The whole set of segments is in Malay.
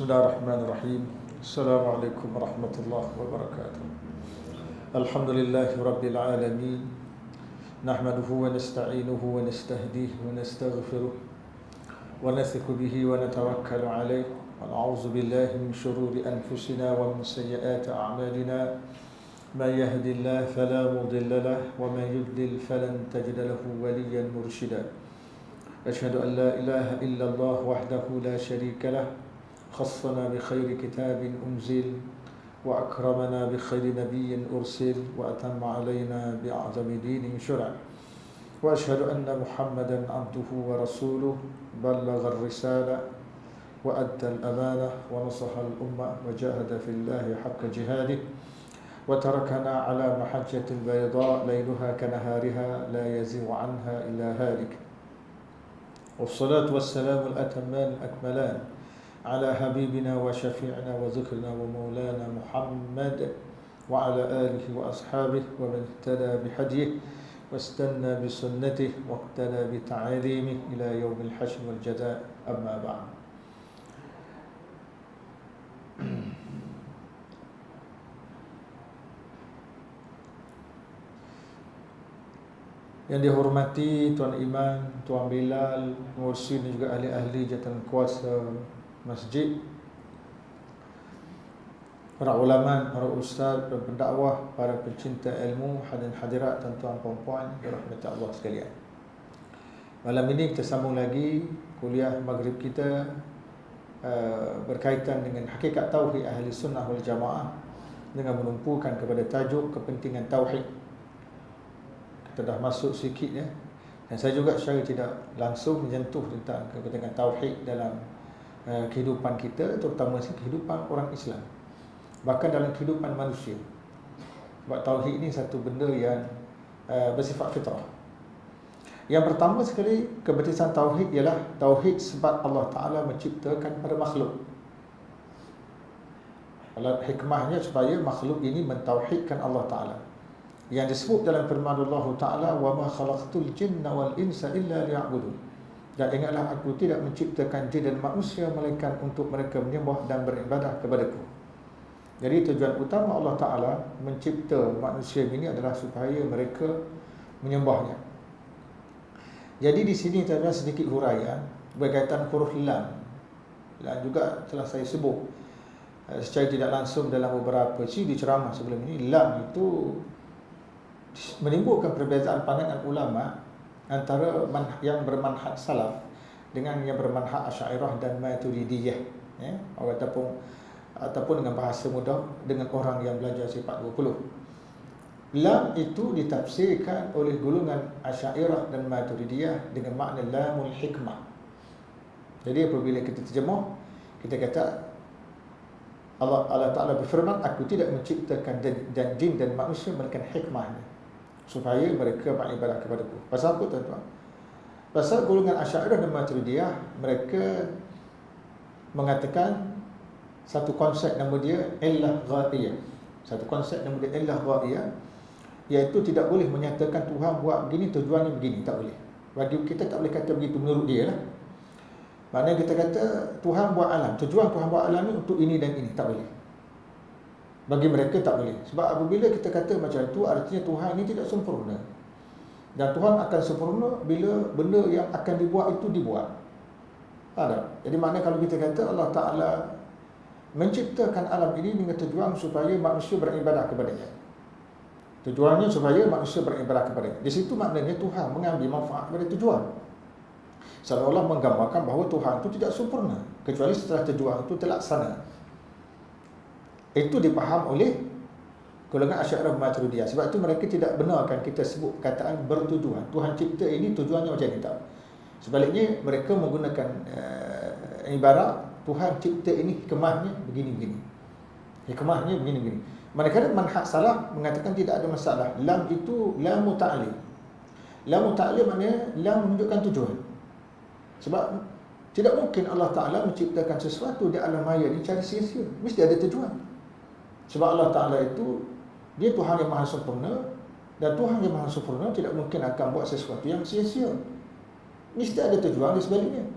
Bismillahirrahmanirrahim. Assalamualaikum warahmatullahi wabarakatuh. Alhamdulillahi rabbil alamin. Nahmaduhu wa nasta'inuhu wa nastahdihi wa nastaghfiruh wa nathiqu bihi wa natawakkalu alayh wa na'udzu billahi min shururi anfusina wa min sayyiati a'malina. Man yahdihillahu fala mudilla lahu wa man yudlil falan tajida lahu waliyyan murshida. Asyhadu an la ilaha illallah wahdahu la syarika lahu خصنا بخير كتاب أنزل وأكرمنا بخير نبي أرسل وأتم علينا بأعظم دين شرع وأشهد أن محمدا عبده ورسوله بلغ الرسالة وأدى الأمانة ونصح الأمة وجاهد في الله حق جهاده وتركنا على محجة البيضاء ليلها كنهارها لا يزيغ عنها إلا هالك والصلاة والسلام الأتمان الأكملان على حبيبنا وشفيعنا وذكرنا ومولانا محمد وعلى آله وأصحابه ومن اهتدى بهديه واستنى بسنته واقتدى بتعاليمه إلى يوم الحشر والجزاء أما بعد. Yang dihormati Tuan Iman, Tuan Bilal, Mursi dan juga ahli-ahli jawatan kuasa masjid, para ulama, para ustaz, para pendakwah, para pencinta ilmu, hadirin hadirat, tuan-tuan puan-puan dirahmati Allah sekalian. Malam ini kita sambung lagi kuliah maghrib kita berkaitan dengan hakikat tauhid ahli sunnah wal jamaah dengan menumpukan kepada tajuk kepentingan tauhid. Kita dah masuk sikit ya. Dan saya juga secara tidak langsung menyentuh tentang kepentingan tauhid dalam kehidupan kita, terutama kehidupan orang Islam, bahkan dalam kehidupan manusia. Sebab tauhid ini satu benda yang bersifat fitrah. Yang pertama sekali, kepentingan tauhid ialah tauhid sebab Allah Ta'ala menciptakan pada makhluk. Hikmahnya supaya makhluk ini mentauhidkan Allah Ta'ala, yang disebut dalam firman Allah Ta'ala, wa ma khalaqtul jinna wal insa illa liya'budun. Dan ingatlah, aku tidak menciptakan jin dan manusia melainkan untuk mereka menyembah dan beribadah kepadaku. Jadi tujuan utama Allah Ta'ala mencipta manusia ini adalah supaya mereka menyembahnya. Jadi di sini ada sedikit huraian berkaitan huruf lam. Dan juga telah saya sebut secara tidak langsung dalam beberapa CD ceramah sebelum ini. Lam itu menimbulkan perbezaan pandangan ulama antara yang bermanhaj salaf dengan yang bermanhaj Asy'ariyah dan Maturidiyah, ya, ataupun dengan bahasa mudah dengan orang yang belajar sifat 20. Lam itu ditafsirkan oleh golongan Asy'ariyah dan Maturidiyah dengan makna lamul hikmah. Jadi apabila kita terjemah, kita kata Allah Ta'ala berfirman, aku tidak menciptakan jin dan manusia melainkan hikmahnya supaya mereka beribadah kepadaku. Pasal apa tuan-tuan? Pasal golongan Asy'ariyah dan Maturidiyah, mereka mengatakan satu konsep nama dia illah ghaiyah. Satu konsep nama dia illah ghaiyah, iaitu tidak boleh menyatakan Tuhan buat begini, tujuannya begini, tak boleh. Bagi kita tak boleh kata begitu menurut dia lah. Maknanya kita kata Tuhan buat alam, tujuan Tuhan buat alam ni untuk ini dan ini, tak boleh. Bagi mereka tak boleh. Sebab apabila kita kata macam itu, artinya Tuhan ini tidak sempurna. Dan Tuhan akan sempurna bila benda yang akan dibuat itu dibuat. Ada. Jadi maknanya kalau kita kata Allah Ta'ala menciptakan alam ini dengan tujuan supaya manusia beribadah kepadanya. Tujuannya supaya manusia beribadah kepadanya. Di situ maknanya Tuhan mengambil manfaat dari tujuan. Seolah-olah menggambarkan bahawa Tuhan itu tidak sempurna kecuali setelah tujuan itu terlaksana. Itu dipaham oleh golongan Asy'ariyah Maturidiyah. Sebab itu mereka tidak benarkan kita sebut perkataan bertujuan. Tuhan cipta ini tujuannya macam ni, tak. Sebaliknya mereka menggunakan ibarat Tuhan cipta ini hikmahnya begini-begini. Hikmahnya begini-begini. Manakala manhaj salaf mengatakan tidak ada masalah. Lam itu lam ta'lil. Lam ta'lil maknanya lam menunjukkan tujuan. Sebab tidak mungkin Allah Ta'ala menciptakan sesuatu di alam maya ini cara sia-sia. Mesti ada tujuan. Sebab Allah Ta'ala itu, dia Tuhan yang maha sempurna, dan Tuhan yang maha sempurna tidak mungkin akan buat sesuatu yang sia-sia. Mesti ada tujuan di sebaliknya.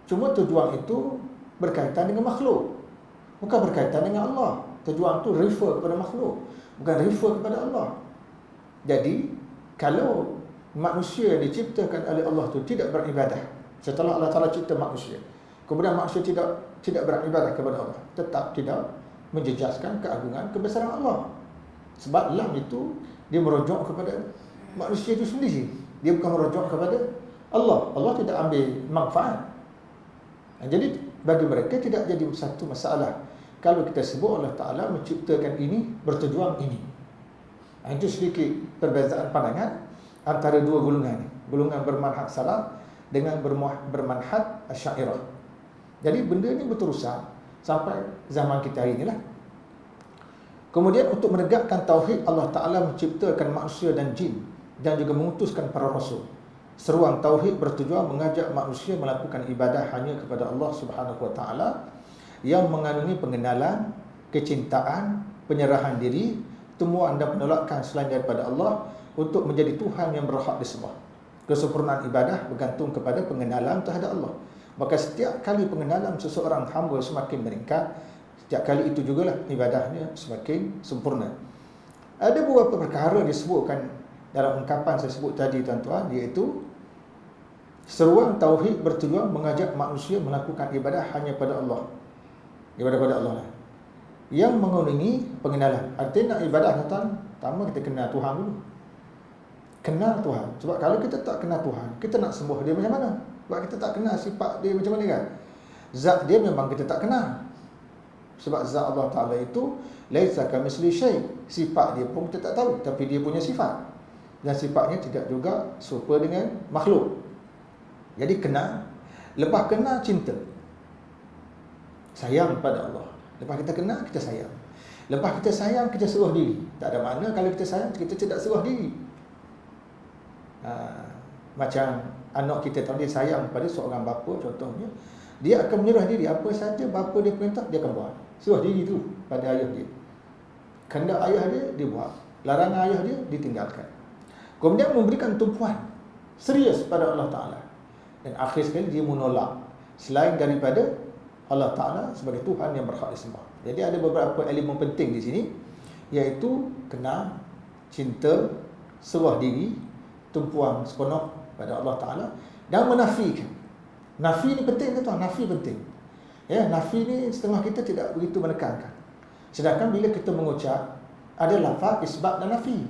Cuma tujuan itu berkaitan dengan makhluk. Bukan berkaitan dengan Allah. Tujuan tu refer kepada makhluk, bukan refer kepada Allah. Jadi kalau manusia diciptakan oleh Allah tu tidak beribadah, setelah Allah Ta'ala cipta manusia, kemudian manusia tidak beribadah kepada Allah, tetap tidak menjejaskan keagungan kebesaran Allah. Sebab lam itu dia merujuk kepada manusia itu sendiri. Dia bukan merujuk kepada Allah. Allah tidak ambil manfaat. Jadi bagi mereka tidak jadi satu masalah kalau kita sebut Allah Ta'ala menciptakan ini bertujuan ini. Itu sedikit perbezaan pandangan antara dua golongan ni. Golongan bermanhaj salaf dengan bermanhaj asy'ariyah. Jadi benda ni berterusan sampai zaman kita hari inilah. Kemudian untuk menegakkan tauhid, Allah Ta'ala menciptakan manusia dan jin dan juga mengutuskan para rasul. Seruan tauhid bertujuan mengajak manusia melakukan ibadah hanya kepada Allah Subhanahu Wa Ta'ala yang mengandungi pengenalan, kecintaan, penyerahan diri, temuan dan penolakan selain daripada Allah untuk menjadi Tuhan yang berhak disembah. Kesempurnaan ibadah bergantung kepada pengenalan terhadap Allah. Maka setiap kali pengenalan seseorang hamba semakin meningkat, setiap kali itu jugalah ibadahnya semakin sempurna. Ada beberapa perkara disebutkan dalam ungkapan saya sebut tadi tuan-tuan, iaitu seruan tauhid bertujuan mengajak manusia melakukan ibadah hanya pada Allah. Ibadah pada Allah lah, yang mengandungi pengenalan. Artinya nak ibadah tuan-tuan, pertama kita kenal Tuhan dulu. Kenal Tuhan. Sebab kalau kita tak kenal Tuhan, kita nak sembah dia macam mana? Sebab kita tak kenal sifat dia macam mana kan. Zat dia memang kita tak kenal. Sebab zat Allah Ta'ala itu laisa kamitsli syai'. Sifat dia pun kita tak tahu, tapi dia punya sifat. Dan sifatnya tidak juga serupa dengan makhluk. Jadi kenal. Lepas kenal, cinta. Sayang pada Allah. Lepas kita kenal, kita sayang. Lepas kita sayang, kita serah diri. Tak ada makna kalau kita sayang, kita tidak serah diri. Macam anak kita tahu dia sayang pada seorang bapa contohnya, dia akan menyerah diri. Apa saja bapa dia perintah, dia akan buat. Serah diri tu pada ayah dia. Kehendak ayah dia, dia buat. Larangan ayah dia, ditinggalkan. Kemudian memberikan tumpuan serius pada Allah Ta'ala. Dan akhir sekali dia menolak selain daripada Allah Ta'ala sebagai Tuhan yang berhak disembah. Jadi ada beberapa elemen penting di sini, iaitu kenal, cinta, serah diri, tumpuan sepenuh pada Allah Ta'ala, dan menafikan. Nafi ni penting ke tuan? Nafi penting. Ya, nafi ni setengah kita tidak begitu menekankan. Sedangkan bila kita mengucap, ada lafaz isbat dan nafi.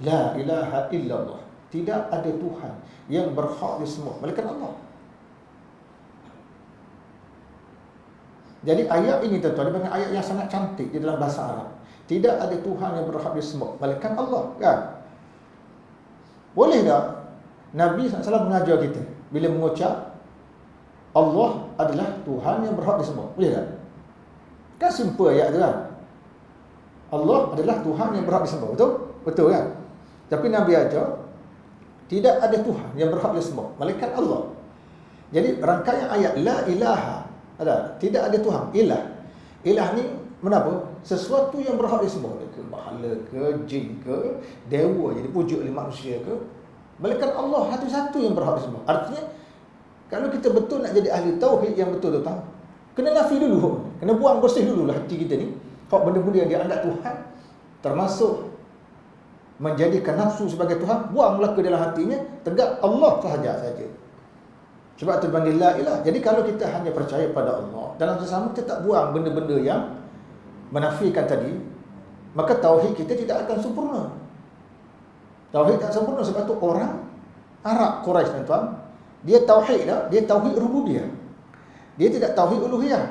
La ilaha illallah. Tidak ada Tuhan yang berhak disembah melainkan Allah. Jadi ayat ini tuan-tuan, dia ayat yang sangat cantik di dalam bahasa Arab. Tidak ada Tuhan yang berhak disembah melainkan Allah, kan? Boleh tak Nabi SAW mengajar kita bila mengucap Allah adalah Tuhan yang berhak disembah? Boleh tak? Kan simple ayat tu kan? Allah adalah Tuhan yang berhak disembah. Betul? Betul kan? Tapi Nabi ajar tidak ada Tuhan yang berhak disembah melainkan Allah. Jadi rangkaian ayat la ilaha, ada tidak ada Tuhan, ilah. Ilah ni menapa? Sesuatu yang berhak disembah, ke bahala ke, jin ke, dewa jadi pujuk oleh manusia ke, melainkan Allah satu-satu yang berhak disembah. Artinya kalau kita betul nak jadi ahli tauhid yang betul tahu, kena nafi dulu, kena buang bersih dululah hati kita ni. Hak benda-benda yang dianggap Tuhan, termasuk menjadikan nafsu sebagai Tuhan, buanglah ke dalam hatinya, tegak Allah sahaja. Sebab tu panggil la ilah. Jadi kalau kita hanya percaya pada Allah, dalam sesama kita tak buang benda-benda yang menafikan tadi, maka tauhid kita tidak akan sempurna. Tauhid tak sempurna. Sebab tu orang Arab Quraisy tuan-tuan, dia tauhid dah, dia tauhid rububiyah. Dia tidak tauhid uluhiyah.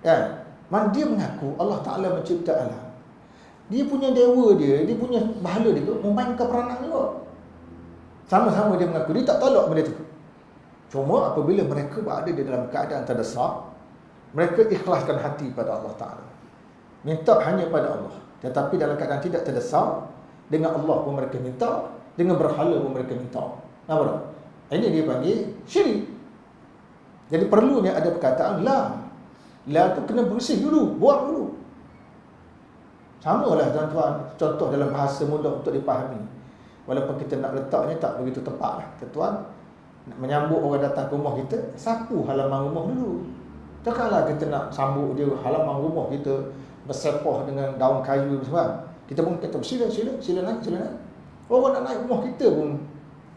Ya, dia mengaku Allah Ta'ala mencipta alam. Dia punya dewa dia punya bahala dia tu memainkan peranan juga. Sama-sama dia mengaku, dia tak tolak benda tu. Cuma apabila mereka berada di dalam keadaan terdesak, mereka ikhlaskan hati pada Allah Ta'ala, minta hanya pada Allah. Tetapi dalam keadaan tidak terdesak, dengan Allah pun mereka minta, dengan berhala pun mereka minta. Nampak tak? Ini dia panggil syirik. Jadi perlunya ada perkataan la. La tu kena bersih dulu, buang dulu. Sama lah tuan-tuan, contoh dalam bahasa mudah untuk dipahami. Walaupun kita nak letaknya tak begitu tepat lah. Tuan-tuan, nak menyambut orang datang ke rumah kita, sapu halaman rumah dulu. Takkanlah kita nak sambut dia halaman rumah kita bersepoh dengan daun kayu semua. Kita pun kata sila naik. Orang nak naik rumah kita pun,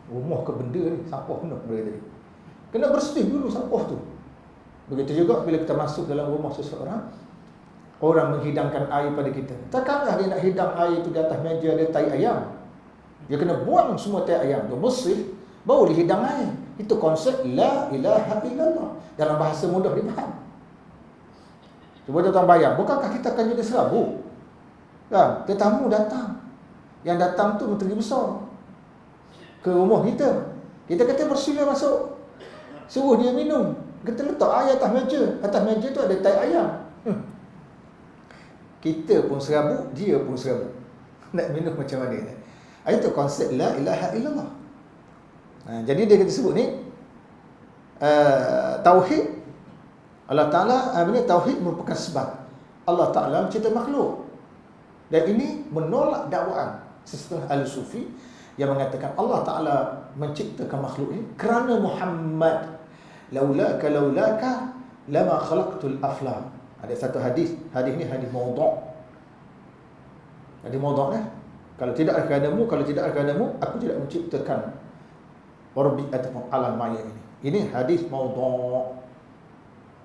rumah ke benda ni, sampah penuh mereka tadi. Kena bersih dulu sampah tu. Begitu juga bila kita masuk dalam rumah seseorang, orang menghidangkan air pada kita. Takkanlah dia nak hidang air tu di atas meja dia tai ayam. Dia kena buang semua tai ayam tu, bersih, baru dihidang air. Itu konsep la ilaha illallah. Dalam bahasa mudah difaham. Cuba tuan bayang, bukankah kita akan jadi serabut? Kan? Tetamu datang. Yang datang tu menteri besar ke rumah kita. Kita kata bersila masuk. Suruh dia minum. Kita letak air atas meja. Atas meja tu ada tai ayam. Kita pun serabut, dia pun serabut. Nak minum macam mana? Itu konsep la ilaha illallah. Jadi dia kata sebut ni tauhid. Allah Ta'ala tauhid merupakan sebab Allah Ta'ala mencipta makhluk. Dan ini menolak dakwaan sesetengah ahli sufi yang mengatakan Allah Ta'ala menciptakan makhluk ini kerana Muhammad. Laulaka lama khalaqtul aflam. Ada satu hadis ni hadis maudhu'. Hadis maudhu' ni, kalau tidak ada kerana-Mu, aku tidak menciptakan orbi ataupun alam maya ini. Ini hadis maudhu'.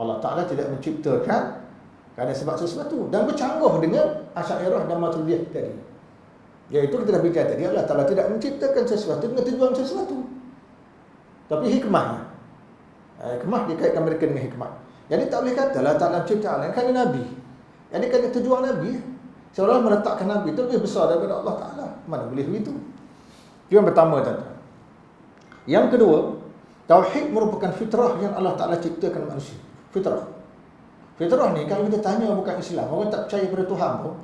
Allah Ta'ala tidak menciptakan kerana sebab sesuatu, dan bercanggah dengan Asy'ariyah dan Maturidiyah tadi. Iaitu kita dah bincang tadi, Allah Ta'ala tidak menciptakan sesuatu dengan tujuan sesuatu, tapi hikmahnya. Hikmah dikaitkan mereka dengan hikmah. Jadi tak boleh kata Allah Ta'ala mencipta alam kerana Nabi. Jadi kerana tujuan Nabi, seolah meletakkan Nabi itu lebih besar daripada Allah Ta'ala. Mana boleh begitu? Itu yang pertama, tuan-tuan. Yang kedua, tauhid merupakan fitrah yang Allah Ta'ala ciptakan manusia. Fitrah ni kalau kita tanya bukan Islam, orang tak percaya pada Tuhan pun,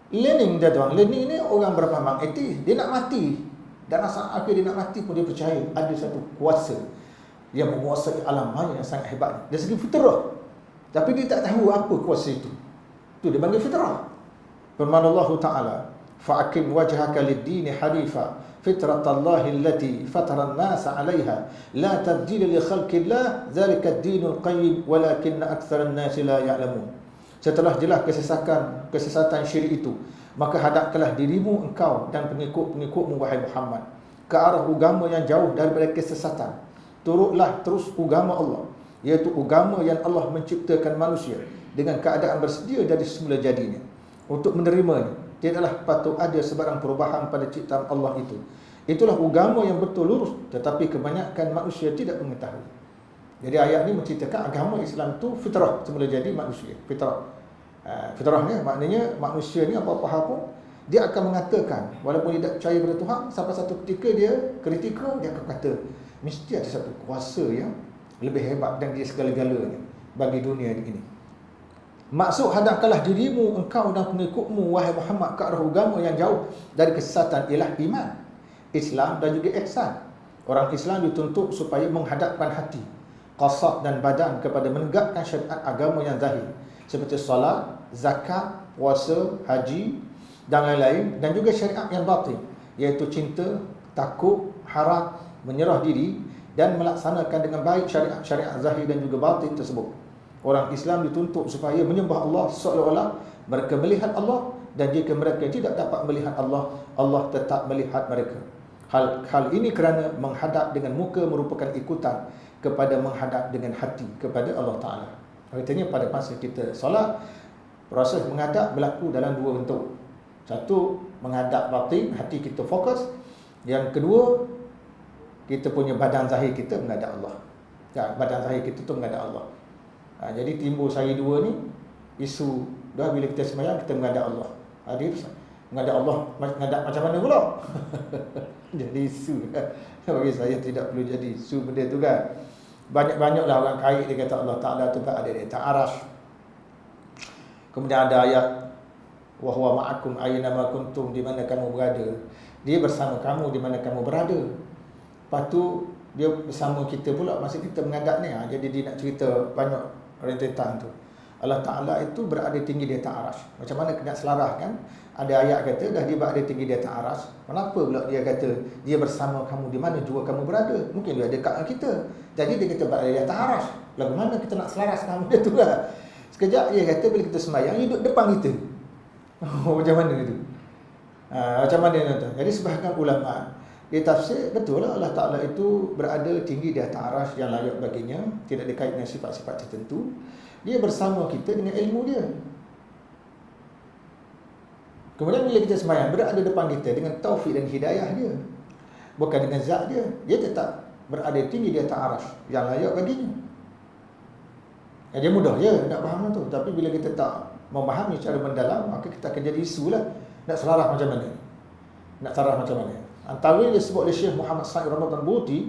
learning dia tuan, learning ni orang berfaham etis, dia nak mati, dan asal akhir dia nak mati pun dia percaya ada satu kuasa yang menguasai alam maya yang sangat hebat. Dari segi fitrah, tapi dia tak tahu apa kuasa itu. Itu dia panggil fitrah. Firman Allah Ta'ala, fa'akim wajhaka lid-dini hanifa fitratallahi allati fatara an-nasa 'alayha la tabdila li khalqillah dzalika ad-dinul qayyim walakinna aktsaran nasi la ya'lamun. Setelah jelas kesesatan syirik itu, maka hadapkanlah dirimu engkau dan pengikut-pengikutmu wahai Muhammad ke arah agama yang jauh daripada kesesatan. Turutlah terus agama Allah, iaitu agama yang Allah menciptakan manusia dengan keadaan bersedia dari semula jadinya. Untuk menerimanya, tidaklah patut ada sebarang perubahan pada ciptaan Allah itu. Itulah agama yang betul lurus, tetapi kebanyakan manusia tidak mengetahui. Jadi ayat ini menceritakan agama Islam itu fitrah, semula jadi manusia. Fitrah. Fitrah ni maknanya manusia ni apa-apa hal pun dia akan mengatakan, walaupun dia tak percaya pada Tuhan, sampai satu ketika dia kritikal, dia akan kata mesti ada satu kuasa yang lebih hebat dan dia segala-galanya bagi dunia ini. Maksud hadapkanlah dirimu engkau dan pengikutmu wahai Muhammad ke arah agama yang jauh dari kesesatan ialah iman, Islam dan juga ihsan. Orang Islam dituntut supaya menghadapkan hati, qasad dan badan kepada menegakkan syariat agama yang zahir seperti solat, zakat, puasa, haji dan lain-lain, dan juga syariat yang batin iaitu cinta, takut, harap, menyerah diri dan melaksanakan dengan baik syariat zahir dan juga batin tersebut. Orang Islam dituntut supaya menyembah Allah seolah-olah mereka melihat Allah, dan jika mereka tidak dapat melihat Allah, Allah tetap melihat mereka. Hal ini kerana menghadap dengan muka merupakan ikutan kepada menghadap dengan hati kepada Allah Ta'ala. Artinya pada masa kita solat, proses menghadap berlaku dalam dua bentuk. Satu, menghadap batin, hati kita fokus. Yang kedua, kita punya badan zahir kita menghadap Allah. Badan zahir kita tu menghadap Allah. Jadi timbul sari dua ni, isu dah bila kita sembahyang kita menghadap Allah. Dia menghadap Allah, menghadap macam mana pula? Jadi isu. Bagi saya tidak perlu jadi isu benda tu kan. Banyak-banyaklah orang kait dia kata Allah Ta'ala tu ada di atas arasy. Kemudian ada ayat wa huwa ma'akum aina ma kuntum, di mana kamu berada. Dia bersama kamu di mana kamu berada. Lepas tu dia bersama kita pula masa kita menghadap ni. Jadi dia nak cerita banyak rentetan tu. Allah Ta'ala itu berada tinggi di atas arasy. Macam mana nak selaraskan? Ada ayat kata dah dia berada tinggi di atas arasy. Kenapa pula dia kata dia bersama kamu di mana juga kamu berada? Mungkin dia dekat dengan kita. Jadi dia kata berada di atas arasy. Lagu mana kita nak selaras dengan benda tu lah. Sekejap dia kata bila kita sembahyang, dia duduk depan kita. Macam mana itu? Macam mana tu? Jadi sebahagian ulama dia tafsir, betul lah Allah Ta'ala itu berada tinggi di atas arasy yang layak baginya, tidak dikait dengan sifat-sifat tertentu. Dia bersama kita dengan ilmu dia. Kemudian bila kita sembahyang, berada depan kita dengan taufik dan hidayah dia, bukan dengan zat dia. Dia tetap berada tinggi di atas arasy yang layak baginya. Dia mudah je nak faham tu. Tapi bila kita tak memahami secara mendalam, maka kita akan jadi isu lah. Nak selaras macam mana? Nak selaras macam mana? Antara dia sebut oleh Syekh Muhammad Said Ramadan Buti,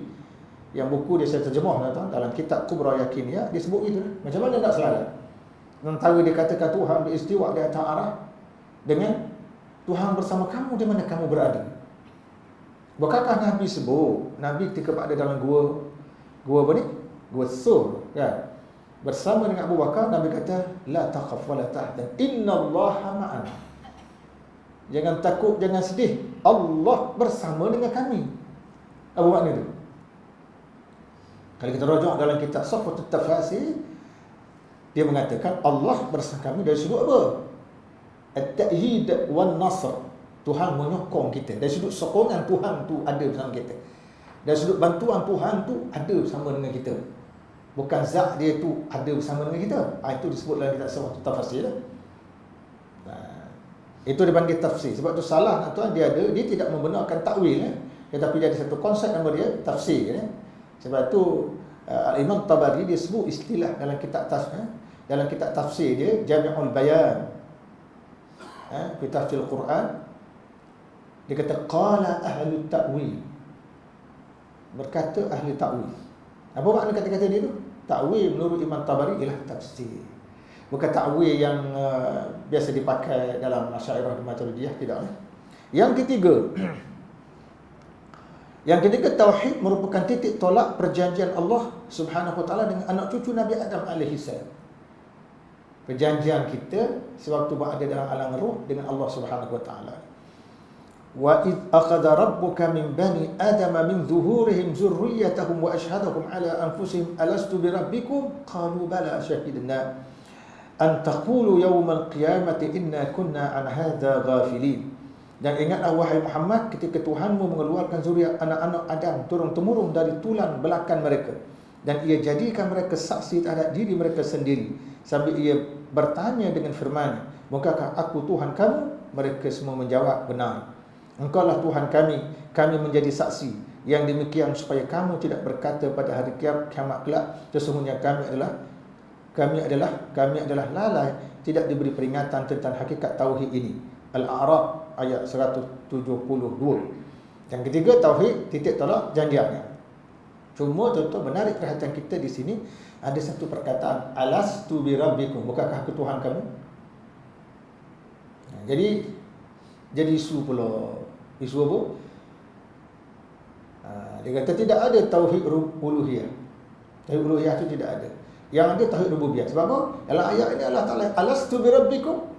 yang buku dia saya terjemah dalam kitab Kubra Yakiniyah, dia sebut itu. Macam mana nak selaras? Antara dia katakan Tuhan beristiwa di atas arah dengan Tuhan bersama kamu di mana kamu berada. Bukankah Nabi sebut, Nabi ketika berada dalam gua apa ni? Gua Sur, kan? Bersama dengan Abu Bakar, Nabi kata, la taqaf wa la tahzan, innallaha ma'ana. Jangan takut, jangan sedih, Allah bersama dengan kami. Apa makna itu? Kalau kita rujuk dalam kitab Safwatut Tafasir, dia mengatakan Allah bersama kami dari sudut apa? At-ta'yid wan nasr. Tuhan menyokong kita. Dari sudut sokongan, Tuhan tu ada bersama kita. Dari sudut bantuan, Tuhan tu ada bersama dengan kita. Bukan zat dia tu ada bersama dengan kita. Itu disebut dalam kitab Safwatut Tafasir. Itu dipanggil tafsir. Sebab tu salah tuan, dia tidak membenarkan takwil, tetapi dia ada satu konsep nama dia tafsir. Sebab tu Imam Tabari dia sebut istilah dalam kitab tafsir dia, Jami'ul Bayan fi tafsir Al-Quran. Dia kata qala ahli ta'wil, berkata ahli ta'wil. Apa makna kata-kata dia tu? Ta'wil menurut Imam Tabari ialah tafsir, bukan ta'wil yang biasa dipakai dalam Asy'ariyah dan Maturidiyah, tidak. Yang ketiga, tauhid merupakan titik tolak perjanjian Allah Subhanahu wa taala dengan anak cucu Nabi Adam alaihi salam. Perjanjian kita sewaktu berada dalam alam roh dengan Allah Subhanahu wa taala. Wa id akhadha rabbuka min bani adama min zuhurihim zurriyyatahum wa ashhadahum ala anfusihim alastu bi rabbikum qalu bala shahidna an taqulu yawmal qiyamati inna kunna an hadza ghafilin. Dan ingatlah wahai Muhammad, ketika Tuhanmu mengeluarkan zuriat anak-anak Adam turun-temurun dari tulang belakang mereka, dan ia jadikan mereka saksi terhadap diri mereka sendiri, sambil ia bertanya dengan firman, bukankah aku Tuhan kamu? Mereka semua menjawab, benar. Engkaulah Tuhan kami, kami menjadi saksi yang demikian supaya kamu tidak berkata pada hari kiamat kelak, sesungguhnya kami adalah lalai, tidak diberi peringatan tentang hakikat tauhid ini. Al-A'raf ayat 172. Yang ketiga, tauhid titik tolak janjiannya. Cuma tuan-tuan, menarik perhatian kita di sini ada satu perkataan, alastu bi rabbikum, bukankah aku Tuhan kamu? Jadi isu pula. Isu apa? Dia kata tidak ada tauhid uluhiyah. Tauhid uluhiyah itu tidak ada. Yang ada tauhid rububiyah. Sebab apa? Dalam ayat ini Allah Ta'ala, alastu bi rabbikum.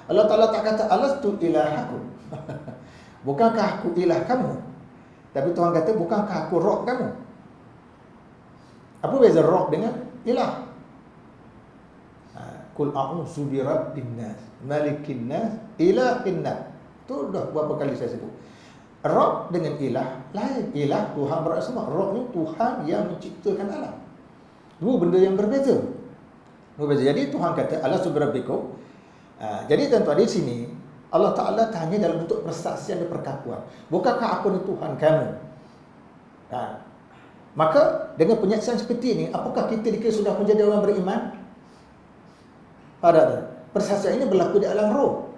Allah Ta'ala tak kata alastu ilahakum. Bukankah aku ilah kamu? Tapi Tuhan kata bukankah aku Rabb kamu? Apa beza Rabb dengan ilah? Qul a'udzu bi rabbin nas, malikin nas, ilahin nas. Itu dah berapa kali saya sebut. Rabb dengan ilah lain. Ilah Tuhan berasa semua. Rabb ni Tuhan yang menciptakan alam. Dua benda yang berbeza. Jadi Tuhan kata alastu bi rabbikum. Jadi tuan-tuan, di sini Allah Ta'ala tanya dalam bentuk persaksian dan perkakuan, bukankah aku ni Tuhan kamu? Maka dengan penyaksian seperti ini, apakah kita dikira sudah menjadi orang beriman? Persaksian ini berlaku di alam roh.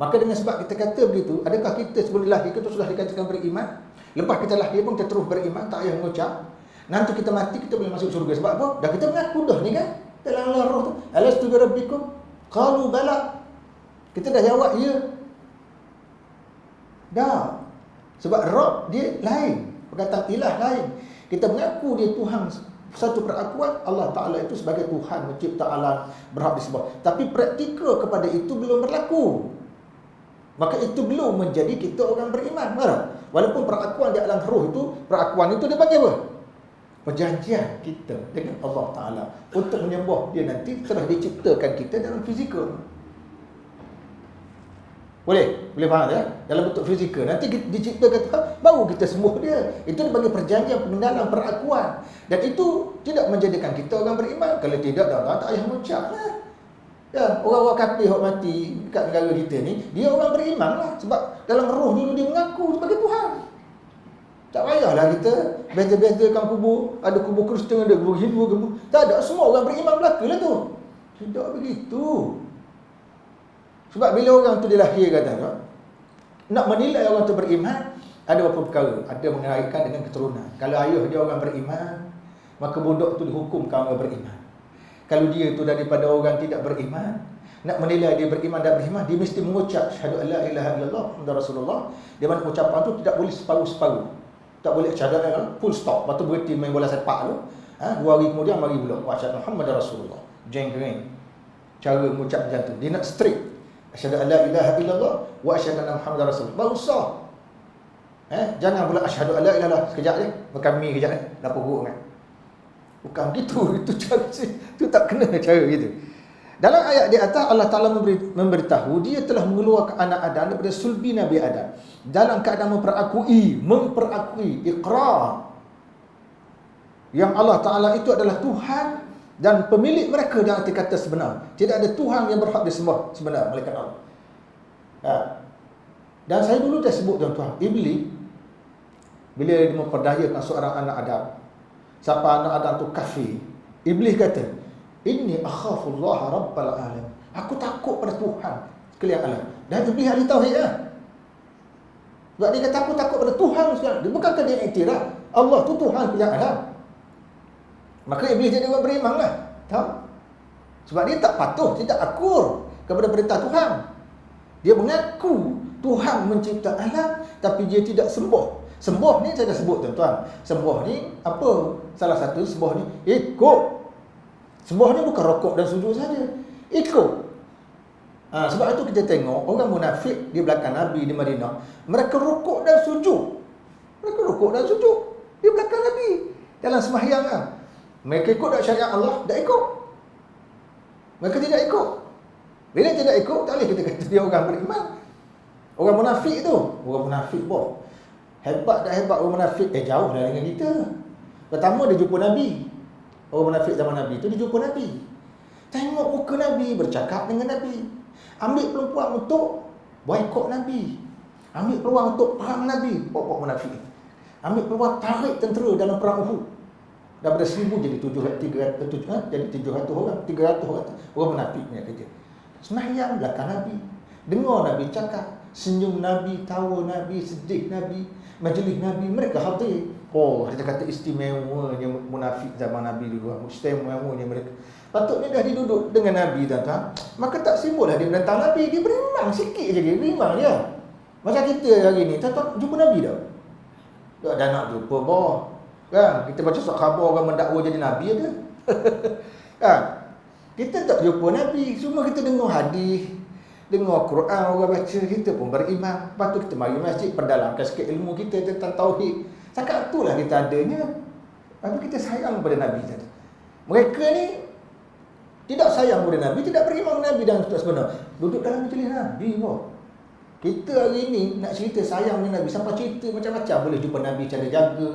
Maka dengan sebab kita kata begitu, adakah kita sebelum lahir kita sudah dikatakan beriman? Lepas kita lahir pun kita terus beriman, tak payah mengucap. Nanti kita mati kita boleh masuk surga. Sebab apa? Dah kita mengaku dah ni kan, dalam alam roh tu, alastu bi rabbikum qalu bala. Kita dah jawab ya. Dah. Sebab Rabb dia lain, perkataan ilah lain. Kita mengaku dia Tuhan, satu perakuan Allah Ta'ala itu sebagai Tuhan mencipta alam, berhak disembah. Tapi praktikal kepada itu belum berlaku. Maka itu belum menjadi kita orang beriman. Walaupun perakuan di alam roh itu, perakuan itu dia panggil apa? perjanjian kita dengan Allah Ta'ala untuk menyembah dia nanti telah diciptakan kita dalam fizikal. Boleh faham ya? Dalam bentuk fizikal. Nanti diciptakan baru kita sembah dia. Itu bagi perjanjian, pengenalan, perakuan. Dan itu tidak menjadikan kita orang beriman. Kalau tidak, Allah tak payah mengucap lah. Ya, orang-orang kafir yang mati kat negara kita ni, dia orang beriman lah. Sebab dalam roh dulu dia mengaku sebagai Tuhan. Tak payahlah kita beza-bezakan kubur. Ada kubur Kristian, ada kubur Hindu, kubur. Tak ada, semua orang beriman belaka lah tu. Tidak begitu. Sebab bila orang tu dilahirkan, nak menilai orang tu beriman, ada beberapa perkara. Ada mengaitkan dengan keturunan. Kalau ayah dia orang beriman, maka budak tu dihukumkan orang beriman. Kalau dia tu daripada orang tidak beriman, nak menilai dia beriman dan beriman, dia mesti mengucap syahadu an la ilaha illallah Muhammadur Rasulullah. Di mana ucapan tu tidak boleh separuh-separuh. Tak boleh syahadu an full stop. Lepas tu berhenti main bola sepak tu. 2 hari kemudian mari pula syahadu Muhammadur Rasulullah. Jeng-jeng. Cara mengucap macam tu. Dia nak straight. Asyhadu an la ilaha illallah wa asyhadu anna Muhammadar Rasulullah. Baru sah. Jangan pula asyhadu an la ilaha illallah sekejap ni, makan mi kejap ni, lapar perut kan. Bukan begitu, itu cara itu tak kena cara gitu. Dalam ayat di atas Allah Taala memberitahu dia telah mengeluarkan anak Adam daripada sulbi Nabi Adam dalam keadaan memperakui iqrar yang Allah Taala itu adalah Tuhan dan pemilik mereka yang arti kata sebenar. Tidak ada Tuhan yang berhak disembah sebenar melainkan Allah. Dan saya dulu dah sebut tuan-tuan, Iblis bila dia memperdayakan seorang anak Adam, siapa anak Adam tu kafir, Iblis kata, "Inni akhafullah rabbal alamin." Aku takut pada Tuhan sekalian alam. Dan Iblis ahli tauhid lah. Sebab dia kata aku takut pada Tuhan sekalian. Dia bukankah dia iktiraf Allah tu Tuhan sekalian alam. Maka Iblis jadi orang beriman lah. Tahu? Sebab dia tak patuh, dia tak akur kepada perintah Tuhan. Dia mengaku Tuhan mencipta alam, tapi dia tidak sembah. Sembah ni saya dah sebut tuan-tuan. Sembah ni apa? Salah satu sembah ni ikut. Sembah ni bukan rokok dan sujud saja. Ikut. Sebab itu kita tengok orang munafik di belakang Nabi di Madinah, mereka rokok dan sujud. Mereka rokok dan sujud di belakang Nabi dalam sembahyang lah. Mereka ikut tak syariat Allah? Tak ikut. Mereka tidak ikut. Bila tidak ikut, tak boleh kita kata dia orang beriman. Orang munafik tu. Orang munafik boh. Hebat tak hebat orang munafik? Jauh lah dengan kita. Pertama dia jumpa Nabi. Orang munafik zaman Nabi tu dia jumpa Nabi. Tengok muka Nabi, bercakap dengan Nabi. Ambil peluang untuk boikot Nabi. Ambil peluang untuk perang Nabi. Pokok munafik. Ambil peluang tarik tentera dalam perang Uhud. Daripada 1000 jadi 700 orang, 300 orang. Orang munafik punya kerja. Sembahyang belakang Nabi. Dengar Nabi cakap, senyum Nabi, tawa Nabi, sedih Nabi, majlis Nabi, mereka hadir. Oh, kita kata istimewanya munafik zaman Nabi dulu. Istimewanya mereka. Patutnya dah diduduk dengan Nabi tuan-tuan. Maka tak simbollah dia menentang Nabi, dia beriman sikit je dia, beriman je. Macam kita hari ni, tuan-tuan jumpa Nabi dah. Tak dah nak jumpa boh. Kan? Kita baca surat khabar orang mendakwa jadi Nabi ada. Kan? Kita tak jumpa Nabi, cuma kita dengar hadis, dengar Quran orang baca, kita pun beriman. Lepas tu kita mari masjid, perdalamkan sikit ilmu kita tentang tauhid. Cakap itulah kita adanya. Tapi kita sayang kepada Nabi tadi. Mereka ni tidak sayang kepada Nabi, tidak beriman Nabi dan sebenar. Duduk dalam majlis Nabi kau. Kita hari ni nak cerita sayang dengan Nabi, sampai cerita macam-macam. Boleh jumpa Nabi cara jaga,